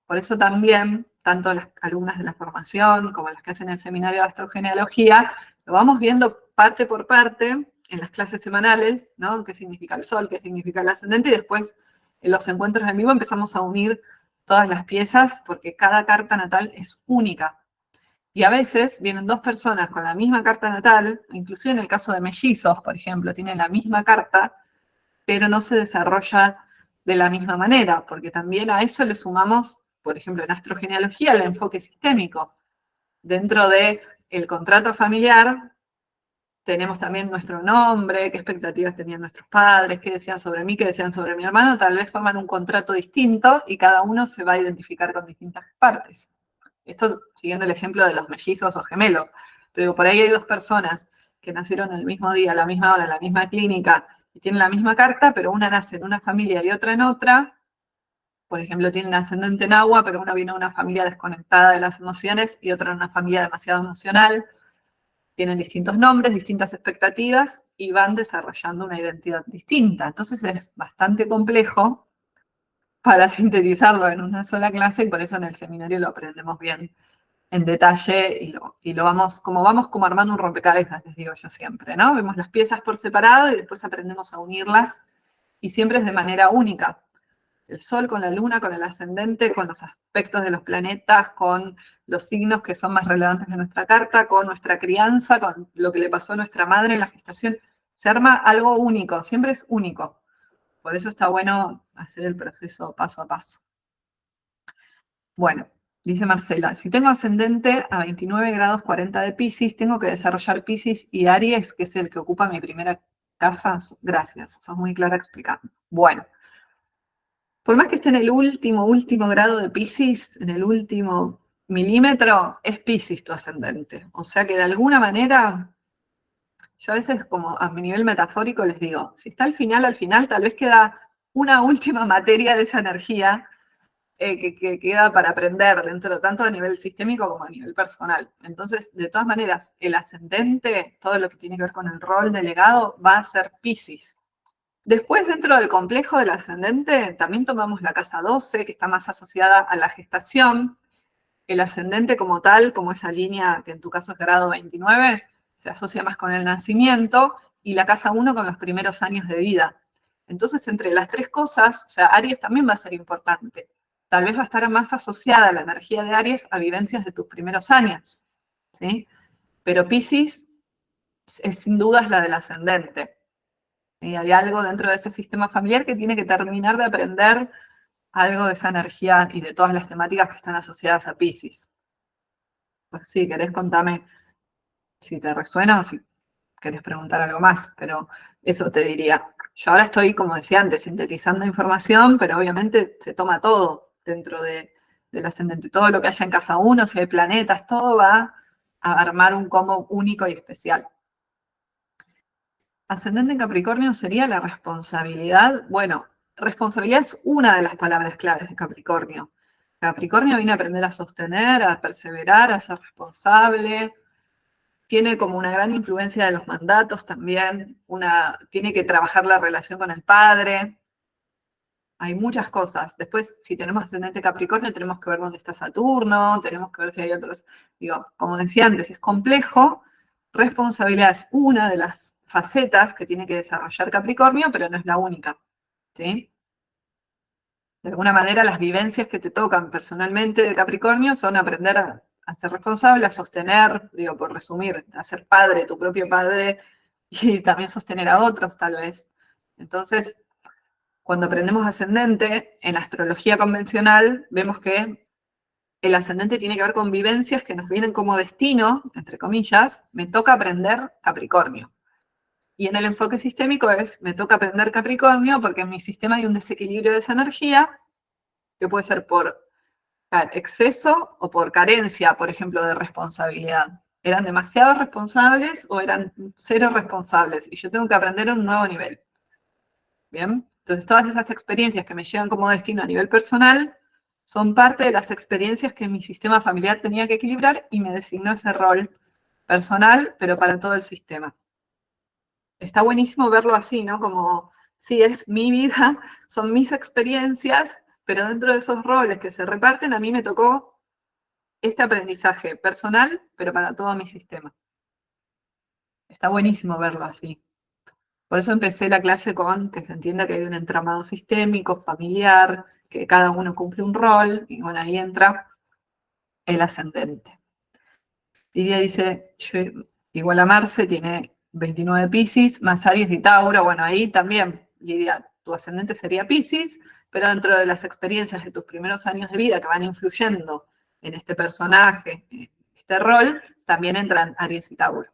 Por eso también, tanto las alumnas de la formación como las que hacen el seminario de astrogenealogía, lo vamos viendo parte por parte en las clases semanales, ¿no? ¿Qué significa el sol? ¿Qué significa el ascendente? Y después en los encuentros en vivo empezamos a unir todas las piezas, porque cada carta natal es única. Y a veces vienen dos personas con la misma carta natal, inclusive en el caso de mellizos, por ejemplo, tienen la misma carta, pero no se desarrolla de la misma manera, porque también a eso le sumamos, por ejemplo, en astrogenealogía, el enfoque sistémico. Dentro del contrato familiar, tenemos también nuestro nombre, qué expectativas tenían nuestros padres, qué decían sobre mí, qué decían sobre mi hermano, tal vez forman un contrato distinto y cada uno se va a identificar con distintas partes. Esto siguiendo el ejemplo de los mellizos o gemelos, pero por ahí hay dos personas que nacieron el mismo día, a la misma hora, en la misma clínica, y tienen la misma carta, pero una nace en una familia y otra en otra. Por ejemplo, tienen ascendente en agua, pero uno viene de una familia desconectada de las emociones y otra en una familia demasiado emocional. Tienen distintos nombres, distintas expectativas y van desarrollando una identidad distinta. Entonces es bastante complejo para sintetizarlo en una sola clase y por eso en el seminario lo aprendemos bien en detalle y lo vamos como armando un rompecabezas, les digo yo siempre, ¿no? Vemos las piezas por separado y después aprendemos a unirlas y siempre es de manera única. El Sol con la Luna, con el ascendente, con los aspectos de los planetas, con los signos que son más relevantes de nuestra carta, con nuestra crianza, con lo que le pasó a nuestra madre en la gestación. Se arma algo único, siempre es único. Por eso está bueno hacer el proceso paso a paso. Bueno, dice Marcela, si tengo ascendente a 29 grados 40 de Piscis, tengo que desarrollar Piscis y Aries, que es el que ocupa mi primera casa. Gracias, sos muy clara explicando. Bueno, por más que esté en el último grado de Piscis, en el último milímetro, es Piscis tu ascendente. O sea que de alguna manera, yo a veces como a mi nivel metafórico les digo, si está al final, tal vez queda una última materia de esa energía que queda para aprender dentro, tanto a nivel sistémico como a nivel personal. Entonces, de todas maneras, el ascendente, todo lo que tiene que ver con el rol delegado, va a ser Piscis. Después, dentro del complejo del ascendente, también tomamos la casa 12, que está más asociada a la gestación. El ascendente como tal, como esa línea que en tu caso es grado 29, se asocia más con el nacimiento, y la casa 1 con los primeros años de vida. Entonces, entre las tres cosas, o sea, Aries también va a ser importante. Tal vez va a estar más asociada la energía de Aries a vivencias de tus primeros años, ¿sí? Pero Piscis es sin dudas la del ascendente. ¿Sí? Hay algo dentro de ese sistema familiar que tiene que terminar de aprender algo de esa energía y de todas las temáticas que están asociadas a Piscis. Pues sí, querés contame si te resuena o si querés preguntar algo más, pero eso te diría. Yo ahora estoy, como decía antes, sintetizando información, pero obviamente se toma todo dentro del ascendente. Todo lo que haya en casa 1, si hay planetas, todo va a armar un combo único y especial. Ascendente en Capricornio sería la responsabilidad. Bueno, responsabilidad es una de las palabras claves de Capricornio. Capricornio viene a aprender a sostener, a perseverar, a ser responsable. Tiene como una gran influencia de los mandatos también. Tiene que trabajar la relación con el padre. Hay muchas cosas. Después, si tenemos ascendente Capricornio, tenemos que ver dónde está Saturno, tenemos que ver si hay otros. Digo, como decía antes, es complejo. Responsabilidad es una de las facetas que tiene que desarrollar Capricornio, pero no es la única, ¿sí? De alguna manera, las vivencias que te tocan personalmente de Capricornio son aprender a ser responsable, a sostener, digo, por resumir, a ser padre, tu propio padre, y también sostener a otros, tal vez. Entonces, cuando aprendemos ascendente, en astrología convencional, vemos que el ascendente tiene que ver con vivencias que nos vienen como destino, entre comillas, me toca aprender Capricornio. Y en el enfoque sistémico me toca aprender Capricornio porque en mi sistema hay un desequilibrio de esa energía, que puede ser por exceso o por carencia, por ejemplo, de responsabilidad. ¿Eran demasiado responsables o eran cero responsables? Y yo tengo que aprender a un nuevo nivel. ¿Bien? Entonces, todas esas experiencias que me llegan como destino a nivel personal son parte de las experiencias que mi sistema familiar tenía que equilibrar y me designó ese rol personal, pero para todo el sistema. Está buenísimo verlo así, ¿no? Como, sí, es mi vida, son mis experiencias, pero dentro de esos roles que se reparten, a mí me tocó este aprendizaje personal, pero para todo mi sistema. Está buenísimo verlo así. Por eso empecé la clase con que se entienda que hay un entramado sistémico, familiar, que cada uno cumple un rol, y bueno, ahí entra el ascendente. Lidia dice, igual a Marce, tiene 29 Piscis, más Aries y Tauro. Bueno, ahí también, Lidia, tu ascendente sería Piscis, pero dentro de las experiencias de tus primeros años de vida que van influyendo en este personaje, en este rol, también entran Aries y Tauro.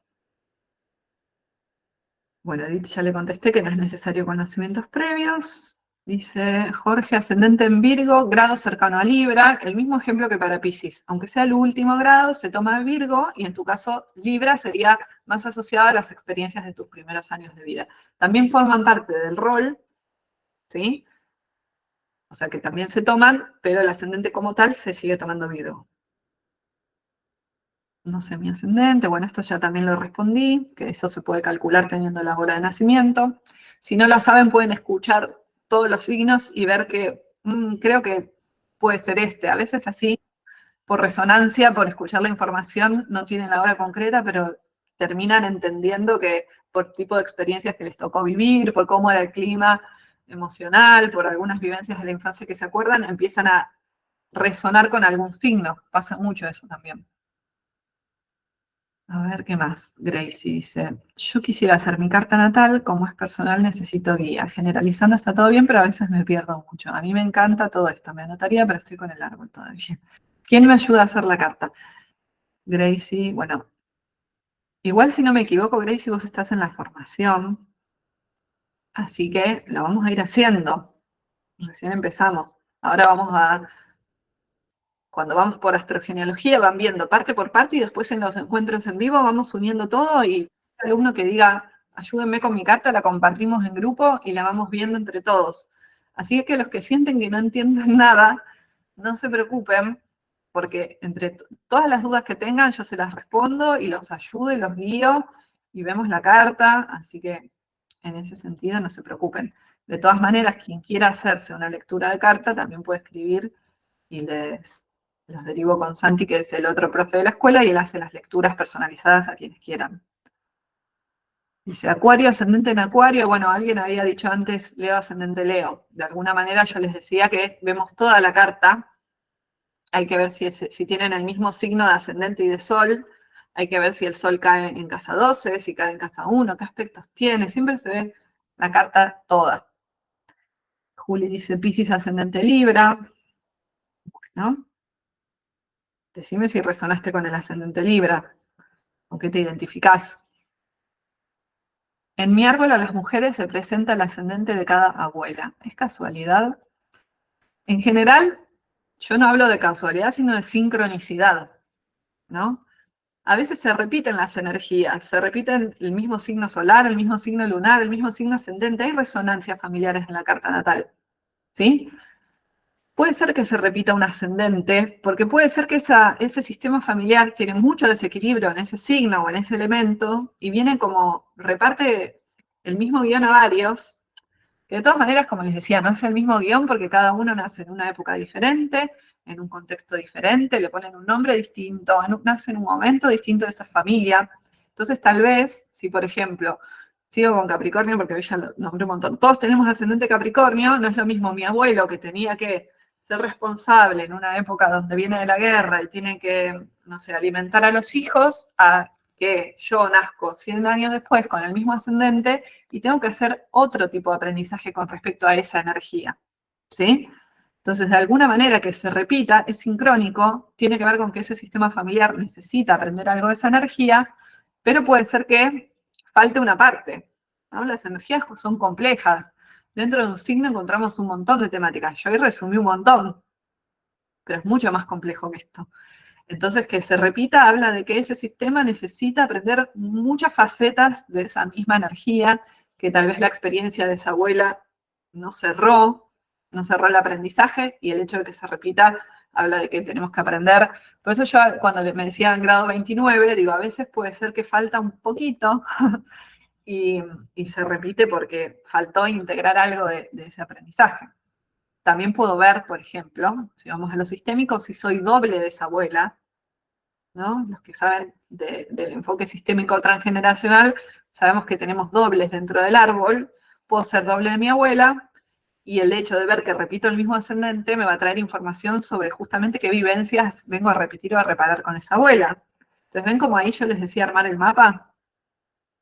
Bueno, Edith ya le contesté que no es necesario conocimientos previos. Dice Jorge, ascendente en Virgo, grado cercano a Libra, el mismo ejemplo que para Piscis. Aunque sea el último grado, se toma Virgo y en tu caso Libra sería más asociado a las experiencias de tus primeros años de vida. También forman parte del rol, ¿sí? O sea que también se toman, pero el ascendente como tal se sigue tomando Virgo. No sé mi ascendente, bueno, esto ya también lo respondí, que eso se puede calcular teniendo la hora de nacimiento. Si no la saben, pueden escuchar todos los signos y ver que creo que puede ser este. A veces así, por resonancia, por escuchar la información, no tienen la hora concreta, pero terminan entendiendo que por tipo de experiencias que les tocó vivir, por cómo era el clima emocional, por algunas vivencias de la infancia que se acuerdan, empiezan a resonar con algún signo. Pasa mucho eso también. A ver, ¿qué más? Gracie dice, yo quisiera hacer mi carta natal, como es personal necesito guía. Generalizando está todo bien, pero a veces me pierdo mucho. A mí me encanta todo esto, me anotaría, pero estoy con el árbol todavía. ¿Quién me ayuda a hacer la carta? Gracie, bueno, igual si no me equivoco, Gracie, vos estás en la formación, así que lo vamos a ir haciendo. Recién empezamos. Ahora vamos a cuando vamos por astrogenealogía van viendo parte por parte y después en los encuentros en vivo vamos uniendo todo y hay uno que diga, ayúdenme con mi carta, la compartimos en grupo y la vamos viendo entre todos. Así que los que sienten que no entienden nada, no se preocupen, porque entre todas las dudas que tengan yo se las respondo y los ayudo y los guío y vemos la carta, así que en ese sentido no se preocupen. De todas maneras, quien quiera hacerse una lectura de carta también puede escribir y los derivo con Santi, que es el otro profe de la escuela, y él hace las lecturas personalizadas a quienes quieran. Dice, Acuario, ascendente en Acuario. Bueno, alguien había dicho antes Leo, ascendente Leo. De alguna manera yo les decía que vemos toda la carta. Hay que ver si tienen el mismo signo de ascendente y de sol. Hay que ver si el sol cae en casa 12, si cae en casa 1, qué aspectos tiene. Siempre se ve la carta toda. Juli dice, Piscis, ascendente Libra. ¿No? Decime si resonaste con el ascendente Libra, o qué te identificás. En mi árbol a las mujeres se presenta el ascendente de cada abuela. ¿Es casualidad? En general, yo no hablo de casualidad, sino de sincronicidad, ¿no? A veces se repiten las energías, se repiten el mismo signo solar, el mismo signo lunar, el mismo signo ascendente. Hay resonancias familiares en la carta natal, ¿sí? Puede ser que se repita un ascendente, porque puede ser que ese sistema familiar tiene mucho desequilibrio en ese signo o en ese elemento, y viene como, reparte el mismo guión a varios, que de todas maneras, como les decía, no es el mismo guión porque cada uno nace en una época diferente, en un contexto diferente, le ponen un nombre distinto, nace en un momento distinto de esa familia. Entonces, tal vez, si por ejemplo, sigo con Capricornio porque hoy ya lo nombré un montón, todos tenemos ascendente Capricornio, no es lo mismo mi abuelo que tenía que ser responsable en una época donde viene de la guerra y tiene que, no sé, alimentar a los hijos, a que yo nazco 100 años después con el mismo ascendente y tengo que hacer otro tipo de aprendizaje con respecto a esa energía, ¿sí? Entonces, de alguna manera que se repita, es sincrónico, tiene que ver con que ese sistema familiar necesita aprender algo de esa energía, pero puede ser que falte una parte, ¿no? Las energías son complejas. Dentro de un signo encontramos un montón de temáticas. Yo hoy resumí un montón, pero es mucho más complejo que esto. Entonces, que se repita habla de que ese sistema necesita aprender muchas facetas de esa misma energía, que tal vez la experiencia de esa abuela no cerró el aprendizaje, y el hecho de que se repita habla de que tenemos que aprender. Por eso yo cuando me decían grado 29, digo, a veces puede ser que falta un poquito y se repite porque faltó integrar algo de ese aprendizaje. También puedo ver, por ejemplo, si vamos a lo sistémico, si soy doble de esa abuela, ¿no? Los que saben del enfoque sistémico transgeneracional, sabemos que tenemos dobles dentro del árbol. Puedo ser doble de mi abuela, y el hecho de ver que repito el mismo ascendente me va a traer información sobre justamente qué vivencias vengo a repetir o a reparar con esa abuela. Entonces, ¿ven cómo ahí yo les decía armar el mapa?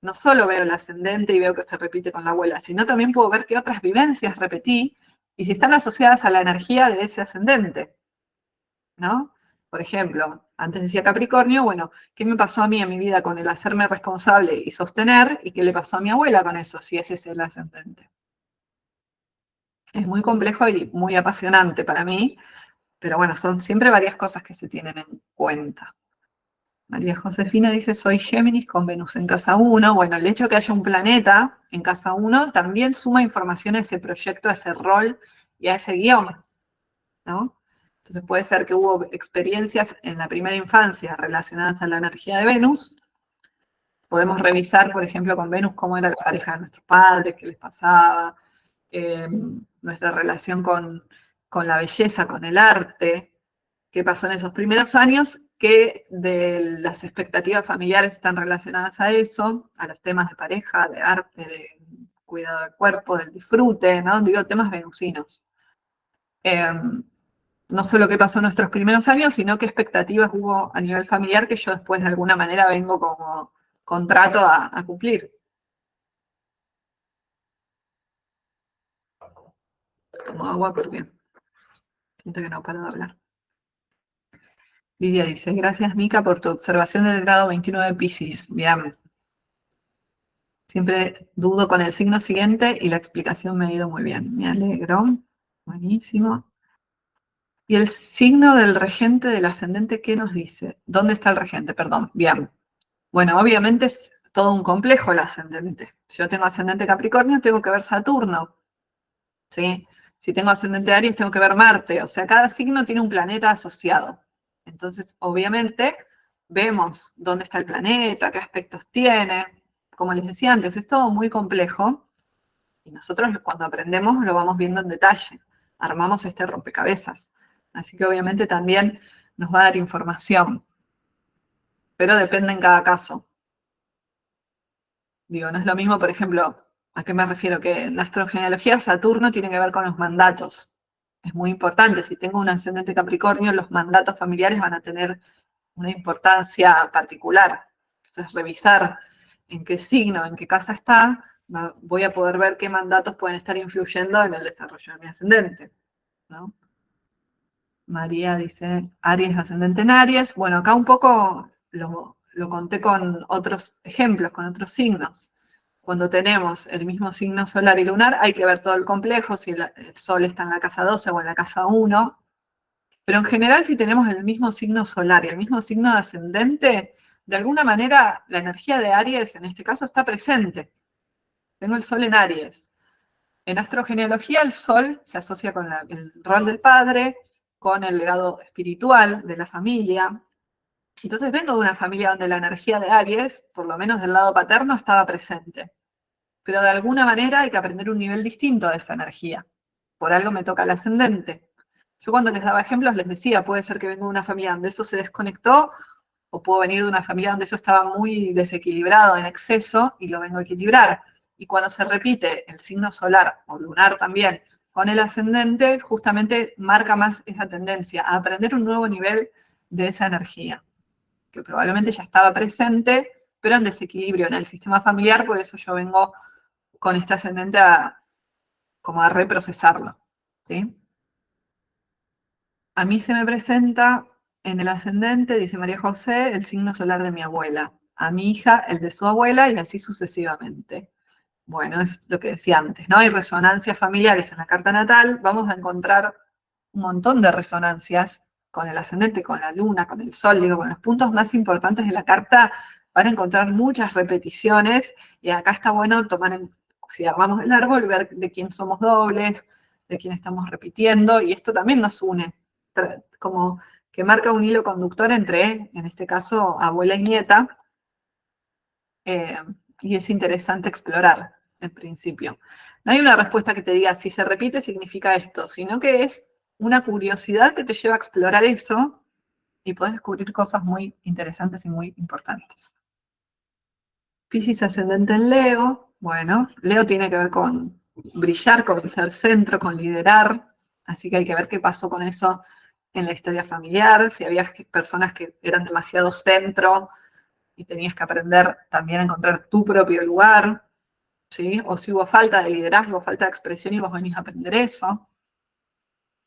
No solo veo el ascendente y veo que se repite con la abuela, sino también puedo ver qué otras vivencias repetí y si están asociadas a la energía de ese ascendente, ¿no? Por ejemplo, Antes decía Capricornio, bueno, ¿qué me pasó a mí en mi vida con el hacerme responsable y sostener? ¿Y qué le pasó a mi abuela con eso, si ese es el ascendente? Es muy complejo y muy apasionante para mí, pero bueno, son siempre varias cosas que se tienen en cuenta. María Josefina dice, soy Géminis con Venus en casa 1. Bueno, el hecho de que haya un planeta en casa 1 también suma información a ese proyecto, a ese rol y a ese guión, ¿no? Entonces puede ser que hubo experiencias en la primera infancia relacionadas a la energía de Venus. Podemos revisar, por ejemplo, con Venus cómo era la pareja de nuestros padres, qué les pasaba, nuestra relación con la belleza, con el arte, qué pasó en esos primeros años, que de las expectativas familiares están relacionadas a eso, a los temas de pareja, de arte, de cuidado del cuerpo, del disfrute, ¿no? Digo, temas venusinos. No solo qué pasó en nuestros primeros años, sino qué expectativas hubo a nivel familiar que yo después de alguna manera vengo como contrato a cumplir. Tomo agua porque siento que no paro de hablar. Lidia dice, gracias Mica por tu observación del grado 29 de Piscis. Bien. Siempre dudo con el signo siguiente y la explicación me ha ido muy bien. Me alegro. Buenísimo. ¿Y el signo del regente del ascendente qué nos dice? ¿Dónde está el regente? Perdón. Bien. Bueno, obviamente es todo un complejo el ascendente. Si yo tengo ascendente Capricornio, tengo que ver Saturno. ¿Sí? Si tengo ascendente Aries, tengo que ver Marte. O sea, cada signo tiene un planeta asociado. Entonces, obviamente, vemos dónde está el planeta, qué aspectos tiene. Como les decía antes, es todo muy complejo y nosotros cuando aprendemos lo vamos viendo en detalle. Armamos este rompecabezas. Así que obviamente también nos va a dar información, pero depende en cada caso. Digo, no es lo mismo, por ejemplo, ¿a qué me refiero? Que en la astrogenealogía Saturno tiene que ver con los mandatos. Es muy importante. Si tengo un ascendente Capricornio, los mandatos familiares van a tener una importancia particular. Entonces, revisar en qué signo, en qué casa está, voy a poder ver qué mandatos pueden estar influyendo en el desarrollo de mi ascendente, ¿no? María dice, Aries ascendente en Aries. Bueno, acá un poco lo conté con otros ejemplos, con otros signos. Cuando tenemos el mismo signo solar y lunar, hay que ver todo el complejo, si el Sol está en la casa 12 o en la casa 1. Pero en general, si tenemos el mismo signo solar y el mismo signo de ascendente, de alguna manera la energía de Aries en este caso está presente. Tengo el Sol en Aries. En astrogenealogía el Sol se asocia con el rol del padre, con el legado espiritual de la familia. Entonces vengo de una familia donde la energía de Aries, por lo menos del lado paterno, estaba presente. Pero de alguna manera hay que aprender un nivel distinto de esa energía. Por algo me toca el ascendente. Yo cuando les daba ejemplos les decía, puede ser que vengo de una familia donde eso se desconectó, o puedo venir de una familia donde eso estaba muy desequilibrado en exceso y lo vengo a equilibrar. Y cuando se repite el signo solar o lunar también con el ascendente, justamente marca más esa tendencia a aprender un nuevo nivel de esa energía, que probablemente ya estaba presente, pero en desequilibrio en el sistema familiar, por eso yo vengo con este ascendente como a reprocesarlo, ¿sí? A mí se me presenta en el ascendente, dice María José, el signo solar de mi abuela. A mi hija, el de su abuela y así sucesivamente. Bueno, es lo que decía antes, ¿no? Hay resonancias familiares en la carta natal. Vamos a encontrar un montón de resonancias con el ascendente, con la luna, con el sol, digo, con los puntos más importantes de la carta. Van a encontrar muchas repeticiones y acá está bueno si armamos el árbol, ver de quién somos dobles, de quién estamos repitiendo, y esto también nos une, como que marca un hilo conductor entre, en este caso, abuela y nieta, y es interesante explorar, en principio. No hay una respuesta que te diga, si se repite significa esto, sino que es una curiosidad que te lleva a explorar eso y puedes descubrir cosas muy interesantes y muy importantes. Piscis ascendente en Leo. Bueno, Leo tiene que ver con brillar, con ser centro, con liderar, así que hay que ver qué pasó con eso en la historia familiar, si había personas que eran demasiado centro y tenías que aprender también a encontrar tu propio lugar, ¿sí? O si hubo falta de liderazgo, falta de expresión y vos venís a aprender eso.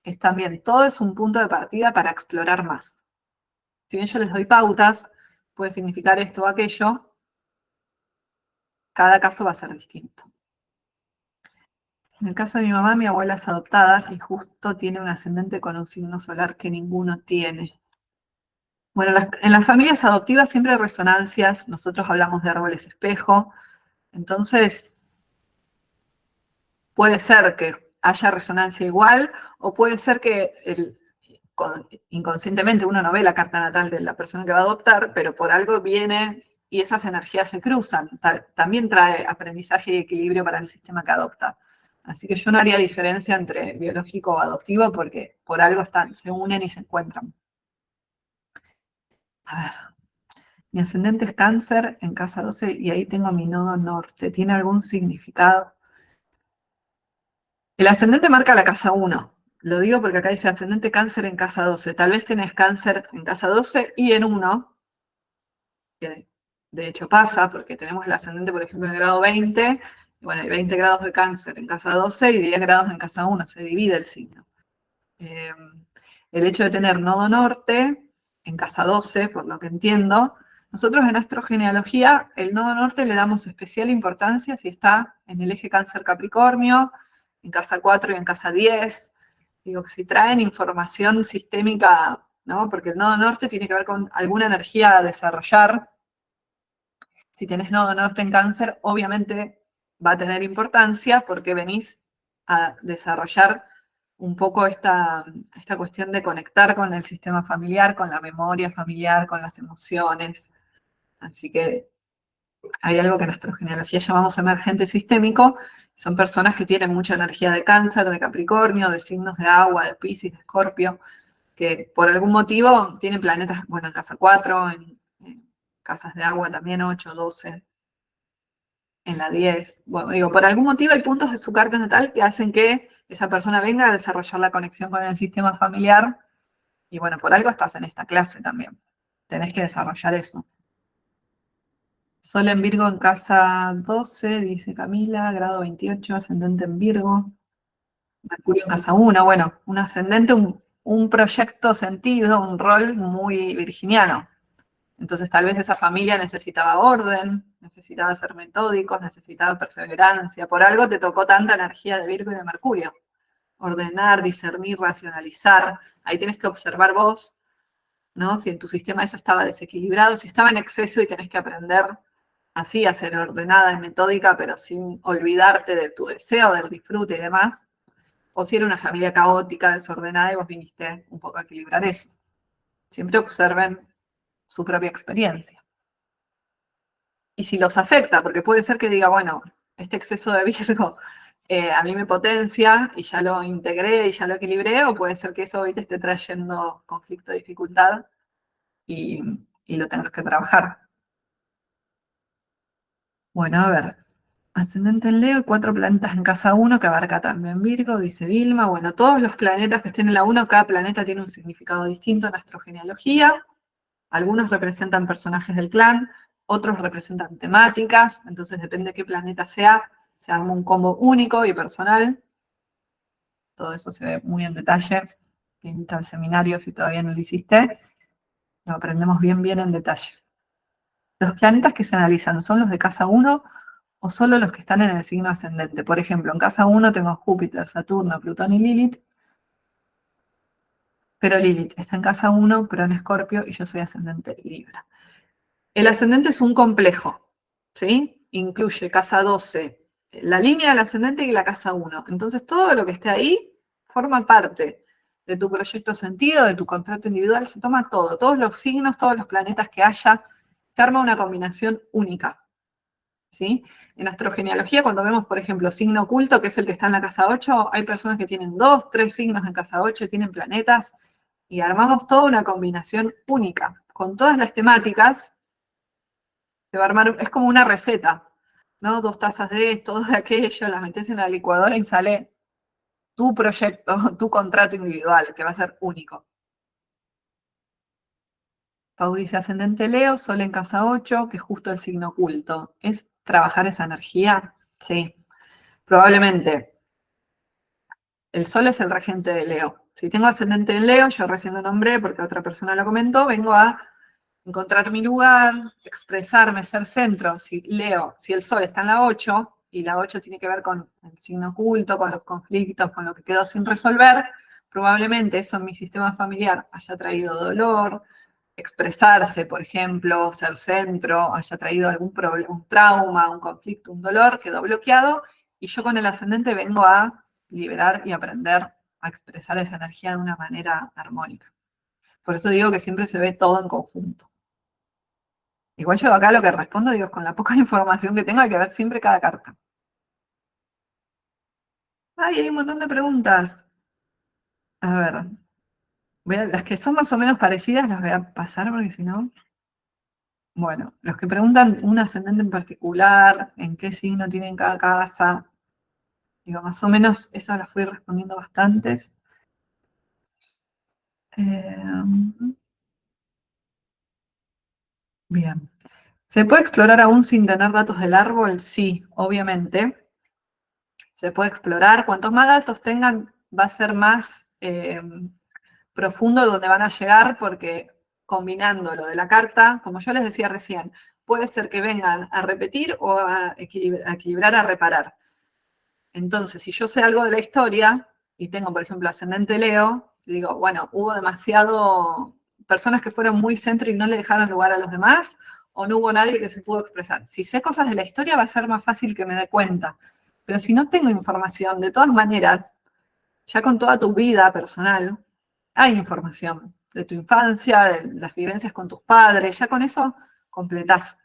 Es también, todo es un punto de partida para explorar más. Si bien yo les doy pautas, puede significar esto o aquello, cada caso va a ser distinto. En el caso de mi mamá, mi abuela es adoptada y justo tiene un ascendente con un signo solar que ninguno tiene. Bueno, en las familias adoptivas siempre hay resonancias, nosotros hablamos de árboles espejo, entonces puede ser que haya resonancia igual o puede ser que inconscientemente uno no ve la carta natal de la persona que va a adoptar, pero por algo viene y esas energías se cruzan. También trae aprendizaje y equilibrio para el sistema que adopta. Así que yo no haría diferencia entre biológico o adoptivo porque por algo se unen y se encuentran. A ver, mi ascendente es Cáncer en casa 12 y ahí tengo mi nodo norte. ¿Tiene algún significado? El ascendente marca la casa 1. Lo digo porque acá dice ascendente Cáncer en casa 12. Tal vez tenés Cáncer en casa 12 y en 1, que de hecho pasa, porque tenemos el ascendente, por ejemplo, en el grado 20, y bueno, hay 20 grados de Cáncer en casa 12 y 10 grados en casa 1, se divide el signo. El hecho de tener nodo norte en casa 12, por lo que entiendo, nosotros en nuestra genealogía, el nodo norte le damos especial importancia si está en el eje Cáncer-Capricornio, en casa 4 y en casa 10. Digo, si traen información sistémica, ¿no? Porque el nodo norte tiene que ver con alguna energía a desarrollar. Si tenés nodo norte en Cáncer, obviamente va a tener importancia porque venís a desarrollar un poco esta cuestión de conectar con el sistema familiar, con la memoria familiar, con las emociones. Así que hay algo que en nuestra genealogía llamamos emergente sistémico. Son personas que tienen mucha energía de Cáncer, de Capricornio, de signos de agua, de Piscis, de Escorpio, que por algún motivo tienen planetas, bueno, en casa 4, en casas de agua también 8, 12, en la 10. Bueno, digo, por algún motivo hay puntos de su carta natal que hacen que esa persona venga a desarrollar la conexión con el sistema familiar. Y bueno, por algo estás en esta clase también. Tenés que desarrollar eso. Sol en Virgo en casa 12, dice Camila, grado 28, ascendente en Virgo. Mercurio en casa 1, bueno, un ascendente, un proyecto sentido, un rol muy virginiano. Entonces tal vez esa familia necesitaba orden, necesitaba ser metódicos, necesitaba perseverancia. Por algo te tocó tanta energía de Virgo y de Mercurio. Ordenar, discernir, racionalizar. Ahí tienes que observar vos, ¿no? Si en tu sistema eso estaba desequilibrado, si estaba en exceso y tenés que aprender así a ser ordenada y metódica, pero sin olvidarte de tu deseo, del disfrute y demás. O si era una familia caótica, desordenada y vos viniste un poco a equilibrar eso. Siempre observen su propia experiencia. Y si los afecta, porque puede ser que diga, bueno, este exceso de Virgo a mí me potencia y ya lo integré y ya lo equilibré, o puede ser que eso hoy te esté trayendo conflicto, dificultad y, y lo tengas que trabajar. Bueno, a ver, ascendente en Leo y 4 planetas en casa 1 que abarca también Virgo, dice Vilma. Bueno, todos los planetas que estén en la 1, cada planeta tiene un significado distinto en nuestra genealogía. Algunos representan personajes del clan, otros representan temáticas, entonces depende de qué planeta sea, se arma un combo único y personal. Todo eso se ve muy en detalle. Te invito al seminario si todavía no lo hiciste. Lo aprendemos bien en detalle. Los planetas que se analizan son los de casa 1 o solo los que están en el signo ascendente. Por ejemplo, en casa 1 tengo Júpiter, Saturno, Plutón y Lilith, pero Lilith está en casa 1, pero en Escorpio y yo soy ascendente Libra. El ascendente es un complejo, ¿sí? Incluye casa 12, la línea del ascendente y la casa 1. Entonces todo lo que esté ahí forma parte de tu proyecto sentido, de tu contrato individual, se toma todo, todos los signos, todos los planetas que haya, se arma una combinación única, ¿sí? En astrogenealogía, cuando vemos, por ejemplo, signo oculto, que es el que está en la casa 8, hay personas que tienen 2, 3 signos en casa 8 y tienen planetas, y armamos toda una combinación única, con todas las temáticas. Se va a armar, es como una receta, ¿no? 2 tazas de esto, 2 de aquello, las metes en la licuadora y sale tu proyecto, tu contrato individual, que va a ser único. Pau dice ascendente Leo, Sol en casa 8, que es justo el signo oculto. ¿Es trabajar esa energía? Sí. Probablemente. El Sol es el regente de Leo. Si tengo ascendente en Leo, yo recién lo nombré porque otra persona lo comentó, vengo a encontrar mi lugar, expresarme, ser centro. Si Leo, si el Sol está en la 8, y la 8 tiene que ver con el signo oculto, con los conflictos, con lo que quedó sin resolver, probablemente eso en mi sistema familiar haya traído dolor, expresarse, por ejemplo, ser centro, haya traído algún problema, un trauma, un conflicto, un dolor, quedó bloqueado, y yo con el ascendente vengo a liberar y aprender a expresar esa energía de una manera armónica. Por eso digo que siempre se ve todo en conjunto. Igual yo acá lo que respondo, digo, con la poca información que tengo hay que ver siempre cada carta. Ay, hay un montón de preguntas. A ver, las que son más o menos parecidas las voy a pasar porque si no... Bueno, los que preguntan un ascendente en particular, en qué signo tienen cada casa, digo, más o menos eso las fui respondiendo bastantes. Bien. ¿Se puede explorar aún sin tener datos del árbol? Sí, obviamente. Se puede explorar. Cuantos más datos tengan, va a ser más profundo donde van a llegar, porque combinando lo de la carta, como yo les decía recién, puede ser que vengan a repetir o a equilibrar, a reparar. Entonces, si yo sé algo de la historia y tengo, por ejemplo, ascendente Leo, digo, bueno, hubo demasiado personas que fueron muy centro y no le dejaron lugar a los demás, o no hubo nadie que se pudo expresar. Si sé cosas de la historia, va a ser más fácil que me dé cuenta. Pero si no tengo información, de todas maneras, ya con toda tu vida personal, hay información de tu infancia, de las vivencias con tus padres, ya con eso completás.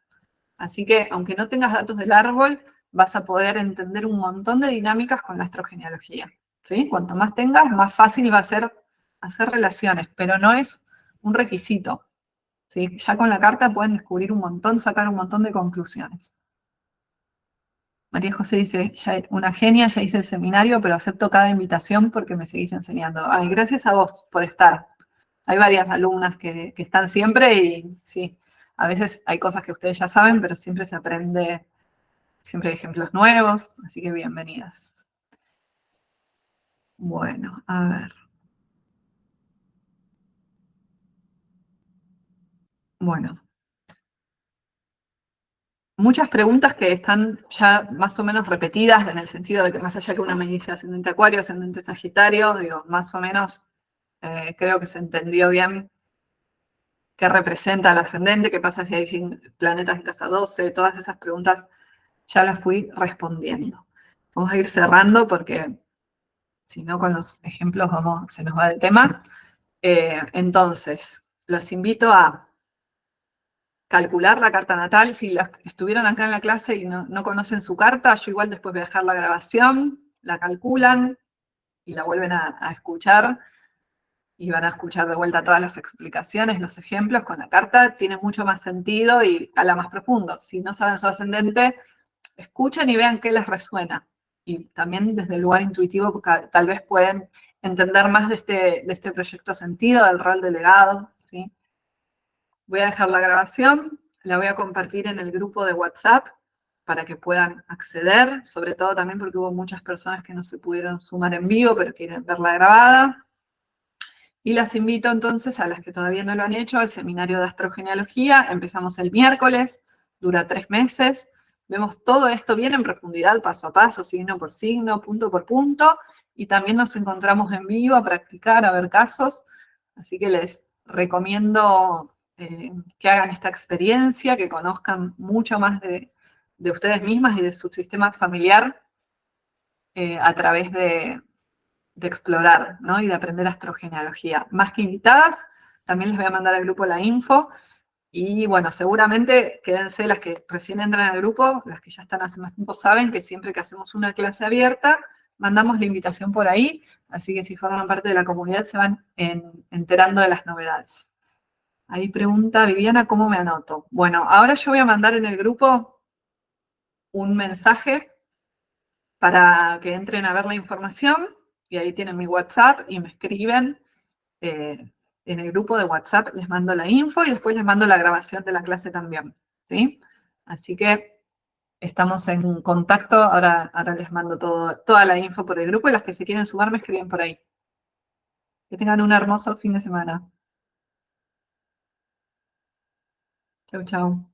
Así que, aunque no tengas datos del árbol, vas a poder entender un montón de dinámicas con la astrogenealogía. ¿Sí? Cuanto más tengas, más fácil va a ser hacer relaciones, pero no es un requisito. ¿Sí? Ya con la carta pueden descubrir un montón, sacar un montón de conclusiones. María José dice, ya una genia, ya hice el seminario, pero acepto cada invitación porque me seguís enseñando. Ay, gracias a vos por estar. Hay varias alumnas que están siempre y sí, a veces hay cosas que ustedes ya saben, pero siempre se aprende, siempre hay ejemplos nuevos, así que bienvenidas. Bueno, a ver. Bueno, muchas preguntas que están ya más o menos repetidas en el sentido de que más allá que una me dice ascendente Acuario, ascendente Sagitario, digo, más o menos creo que se entendió bien qué representa el ascendente, qué pasa si hay planetas en casa 12, todas esas preguntas ya las fui respondiendo. Vamos a ir cerrando porque si no con los ejemplos se nos va del tema. Entonces, los invito a calcular la carta natal. Si estuvieron acá en la clase y no conocen su carta, yo igual después voy a dejar la grabación, la calculan y la vuelven a escuchar y van a escuchar de vuelta todas las explicaciones, los ejemplos con la carta, tiene mucho más sentido y a la más profundo. Si no saben su ascendente, escuchen y vean qué les resuena. Y también desde el lugar intuitivo tal vez pueden entender más de este proyecto sentido, del rol delegado. ¿Sí? Voy a dejar la grabación, la voy a compartir en el grupo de WhatsApp para que puedan acceder, sobre todo también porque hubo muchas personas que no se pudieron sumar en vivo, pero quieren verla grabada. Y las invito entonces a las que todavía no lo han hecho al seminario de astrogenealogía. Empezamos el miércoles, dura 3 meses. Vemos todo esto bien en profundidad, paso a paso, signo por signo, punto por punto. Y también nos encontramos en vivo a practicar, a ver casos. Así que les recomiendo que hagan esta experiencia, que conozcan mucho más de ustedes mismas y de su sistema familiar a través de explorar, ¿no? Y de aprender astrogenealogía. Más que invitadas, también les voy a mandar al grupo la info. Y bueno, seguramente quédense las que recién entran al grupo, las que ya están hace más tiempo saben que siempre que hacemos una clase abierta, mandamos la invitación por ahí, así que si forman parte de la comunidad se van enterando de las novedades. Ahí pregunta Viviana, ¿cómo me anoto? Bueno, ahora yo voy a mandar en el grupo un mensaje para que entren a ver la información, y ahí tienen mi WhatsApp y me escriben en el grupo de WhatsApp, les mando la info y después les mando la grabación de la clase también, ¿sí? Así que estamos en contacto, ahora les mando toda la info por el grupo y las que se quieren sumar me escriben por ahí. Que tengan un hermoso fin de semana. Chau, chau.